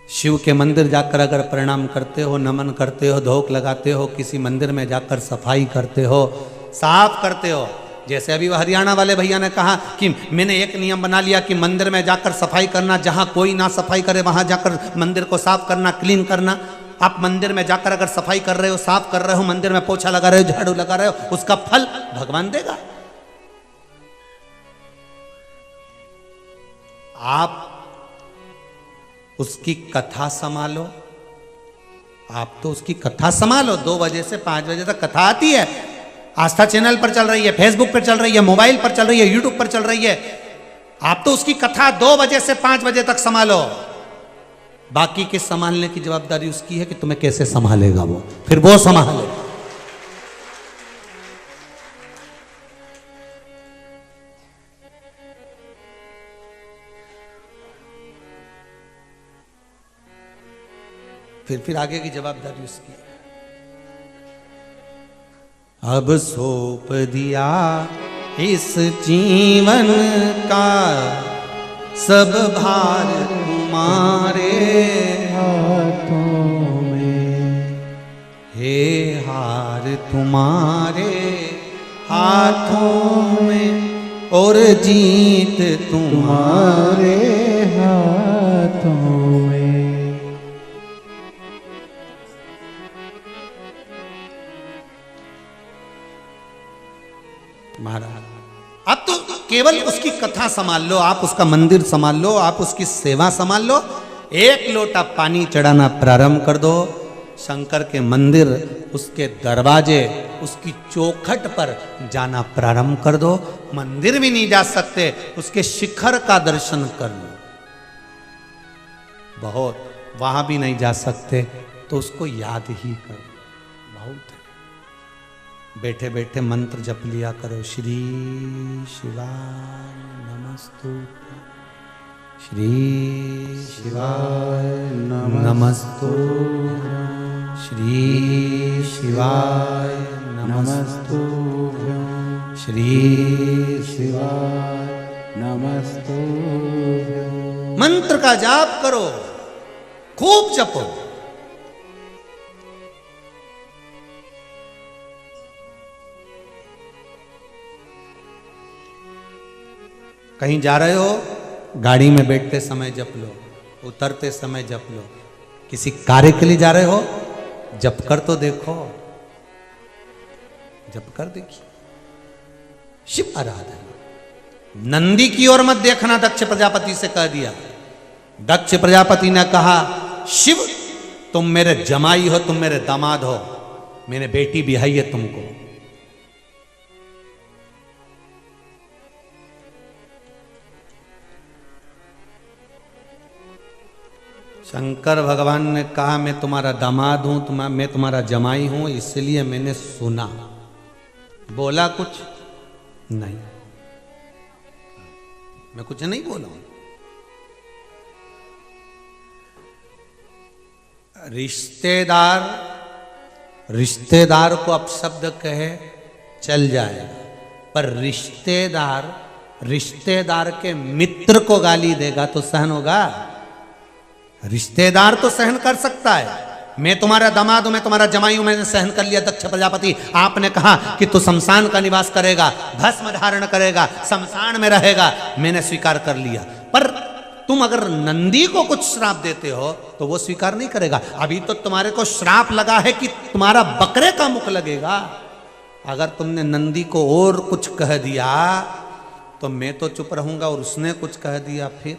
शिव के मंदिर जाकर अगर प्रणाम करते हो, नमन करते हो, धोक लगाते हो, किसी मंदिर में जाकर सफाई करते हो, साफ करते हो। जैसे अभी हरियाणा वाले भैया ने कहा कि मैंने एक नियम बना लिया कि मंदिर में जाकर सफाई करना, जहां कोई ना सफाई करे वहां जाकर मंदिर को साफ करना, क्लीन करना। आप मंदिर में जाकर अगर सफाई कर रहे हो, साफ कर रहे हो, मंदिर में पोछा लगा रहे हो, झाड़ू लगा रहे हो, उसका फल भगवान देगा। आप उसकी कथा संभालो, आप तो उसकी कथा संभालो। 2 बजे से 5 बजे तक कथा आती है, आस्था चैनल पर चल रही है, फेसबुक पर चल रही है, मोबाइल पर चल रही है, यूट्यूब पर चल रही है। आप तो उसकी कथा 2 बजे से 5 बजे तक संभालो। बाकी के संभालने की जवाबदारी उसकी है कि तुम्हें कैसे संभालेगा वो, फिर वो संभाले। फिर आगे की जवाबदारी उसकी है। अब सौंप दिया इस जीवन का सब भार तुम्हारे हाथों में, हे हार तुम्हारे हाथों में और जीत तुम्हारे हाथों में। महाराज अब तो केवल उसकी कथा संभाल लो, आप उसका मंदिर संभाल लो, आप उसकी सेवा संभाल लो। 1 लोटा पानी चढ़ाना प्रारंभ कर दो, शंकर के मंदिर, उसके दरवाजे, उसकी चौखट पर जाना प्रारंभ कर दो। मंदिर भी नहीं जा सकते, उसके शिखर का दर्शन कर लो। बहुत वहां भी नहीं जा सकते तो उसको याद ही करो, बहुत है। बैठे बैठे मंत्र जप लिया करो, श्री शिवाय नमस्तुभ्यं, श्री शिवाय नमस्तुभ्यं, श्री शिवाय नमस्तुभ्यं, श्री शिवाय नमस्तुभ्यं। मंत्र का जाप करो, खूब जपो। कहीं जा रहे हो, गाड़ी में बैठते समय जप लो, उतरते समय जप लो। किसी कार्य के लिए जा रहे हो, जप कर तो देखो, जप कर देखिए। शिव आराधना। नंदी की ओर मत देखना, दक्ष प्रजापति से कह दिया। दक्ष प्रजापति ने कहा, शिव तुम मेरे जमाई हो, तुम मेरे दामाद हो, मैंने बेटी बिहाई है तुमको। शंकर भगवान ने कहा, मैं तुम्हारा दामाद हूं, मैं तुम्हारा जमाई हूं, इसलिए मैंने सुना। बोला कुछ नहीं, मैं कुछ नहीं बोला हूं। रिश्तेदार को अपशब्द कहे चल जाएगा, पर रिश्तेदार के मित्र को गाली देगा तो सहन होगा? रिश्तेदार तो सहन कर सकता है। मैं तुम्हारा दामाद हूं, मैं तुम्हारा जमाई हूं, मैंने सहन कर लिया। दक्ष प्रजापति, आपने कहा कि तू शमशान का निवास करेगा, भस्म धारण करेगा, शमशान में रहेगा, मैंने स्वीकार कर लिया। पर तुम अगर नंदी को कुछ श्राप देते हो तो वो स्वीकार नहीं करेगा। अभी तो तुम्हारे को श्राप लगा है कि तुम्हारा बकरे का मुख लगेगा। अगर तुमने नंदी को और कुछ कह दिया तो मैं तो चुप रहूंगा, और उसने कुछ कह दिया फिर।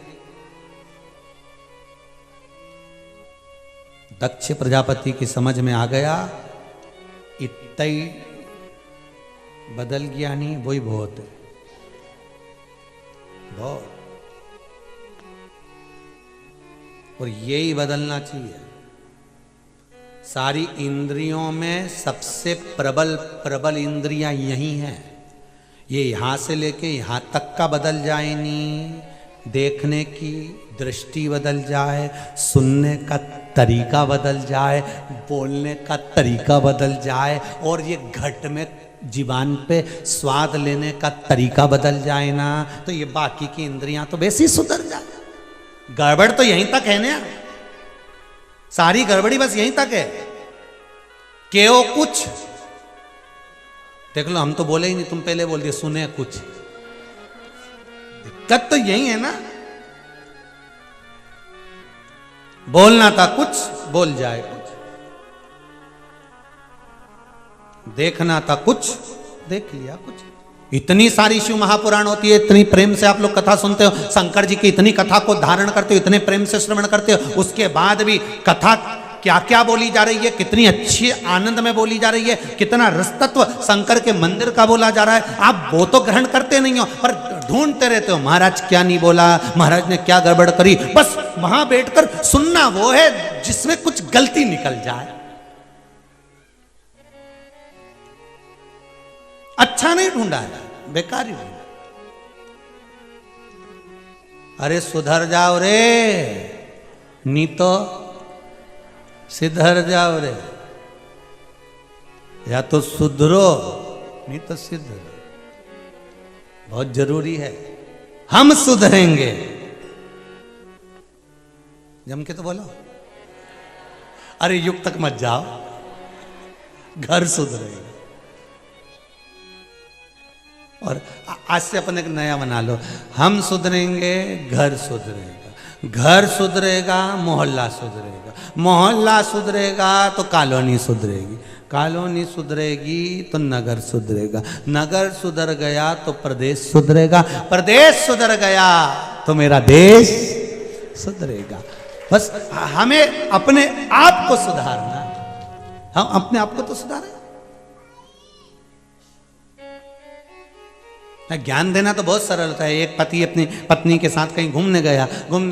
दक्ष प्रजापति की समझ में आ गया, इतना ही बदल गया नहीं, वही बहुत है, बहुत। और यही बदलना चाहिए। सारी इंद्रियों में सबसे प्रबल इंद्रियां यही हैं। ये यहां से लेके यहां तक का बदल जाए नहीं, देखने की दृष्टि बदल जाए, सुनने का तरीका बदल जाए, बोलने का तरीका बदल जाए, और ये घट में जीवान पे स्वाद लेने का तरीका बदल जाए ना, तो ये बाकी की इंद्रियां तो वैसे ही सुधर जाए। गड़बड़ तो यहीं तक है ना, सारी गड़बड़ी बस यहीं तक है। केओ कुछ देख लो, हम तो बोले ही नहीं, तुम पहले बोल दिए सुने कुछ। दिक्कत तो यही है ना, बोलना था कुछ, बोल जाए कुछ, देखना था कुछ, देख लिया कुछ। इतनी सारी शिव महापुराण होती है, इतनी प्रेम से आप लोग कथा सुनते हो, शंकर जी की इतनी कथा को धारण करते हो, इतने प्रेम से श्रवण करते हो, उसके बाद भी कथा क्या क्या बोली जा रही है, कितनी अच्छी आनंद में बोली जा रही है, कितना रस तत्व शंकर के मंदिर का बोला जा रहा है, आप वो तो ग्रहण करते नहीं हो, पर ढूंढते रहते हो महाराज क्या नहीं बोला, महाराज ने क्या गड़बड़ करी। बस वहां बैठकर सुनना वो है जिसमें कुछ गलती निकल जाए। अच्छा नहीं ढूंढा है, बेकार ही ढूंढा। अरे सुधर जाओ रे, नहीं तो सिधर जाओ रे, या तो सुधरो नहीं तो सिधरो। बहुत जरूरी है, हम सुधरेंगे। जम के तो बोलो, अरे युग तक मत जाओ, घर सुधरेगा। और आज से अपन एक नया बना लो, हम सुधरेंगे, घर सुधरेगा, घर सुधरेगा, मोहल्ला सुधरेगा, मोहल्ला सुधरेगा तो कॉलोनी सुधरेगी, कॉलोनी सुधरेगी तो नगर सुधरेगा, नगर सुधर गया तो प्रदेश सुधरेगा, प्रदेश सुधर गया तो मेरा देश सुधरेगा। बस हमें अपने आप को सुधारना, हम अपने आप को तो सुधारें। ज्ञान देना तो बहुत सरल होता है। एक पति अपनी पत्नी के साथ कहीं घूमने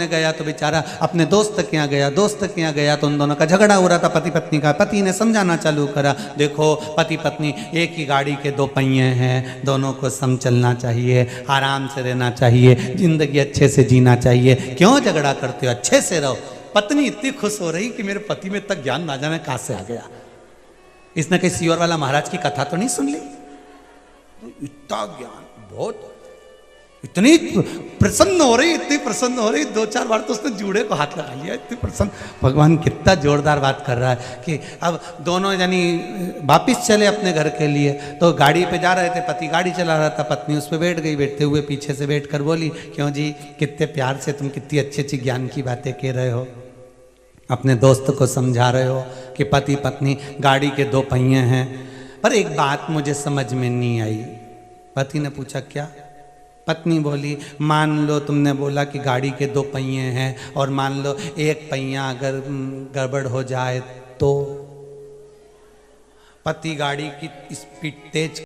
गया तो बेचारा अपने दोस्त के यहाँ गया तो उन दोनों का झगड़ा हो रहा था पति पत्नी का। पति ने समझाना चालू करा, देखो पति पत्नी एक ही गाड़ी के दो पहिए हैं, दोनों को सम चलना चाहिए, आराम से रहना चाहिए, जिंदगी अच्छे से जीना चाहिए, क्यों झगड़ा करते हो, अच्छे से रहो। पत्नी इतनी खुश हो रही कि मेरे पति में तक ज्ञान ना जाने कहाँ से आ गया। इसने कहीं सीवर वाला महाराज की कथा तो नहीं सुन ली, इतना ज्ञान, बहुत इतनी प्रसन्न हो रही, इतनी प्रसन्न हो रही, 2-4 बार तो उसने जूड़े को हाथ लगा लिया, इतनी प्रसन्न। भगवान कितना जोरदार बात कर रहा है कि अब दोनों यानी वापिस चले अपने घर के लिए। तो गाड़ी पे जा रहे थे, पति गाड़ी चला रहा था, पत्नी उस पर बैठ गई, बैठते हुए पीछे से बैठ कर बोली, क्यों जी कितने प्यार से तुम कितनी अच्छी अच्छी ज्ञान की बातें कह रहे हो, अपने दोस्त को समझा रहे हो कि पति पत्नी गाड़ी के दो पहिए हैं। पर एक बात मुझे समझ में नहीं आई। पति ने पूछा क्या? पत्नी बोली, मान लो तुमने बोला कि गाड़ी के 2 पहिए हैं और मान लो एक पहिया अगर गड़बड़ हो जाए तो। पति गाड़ी की स्पीड तेज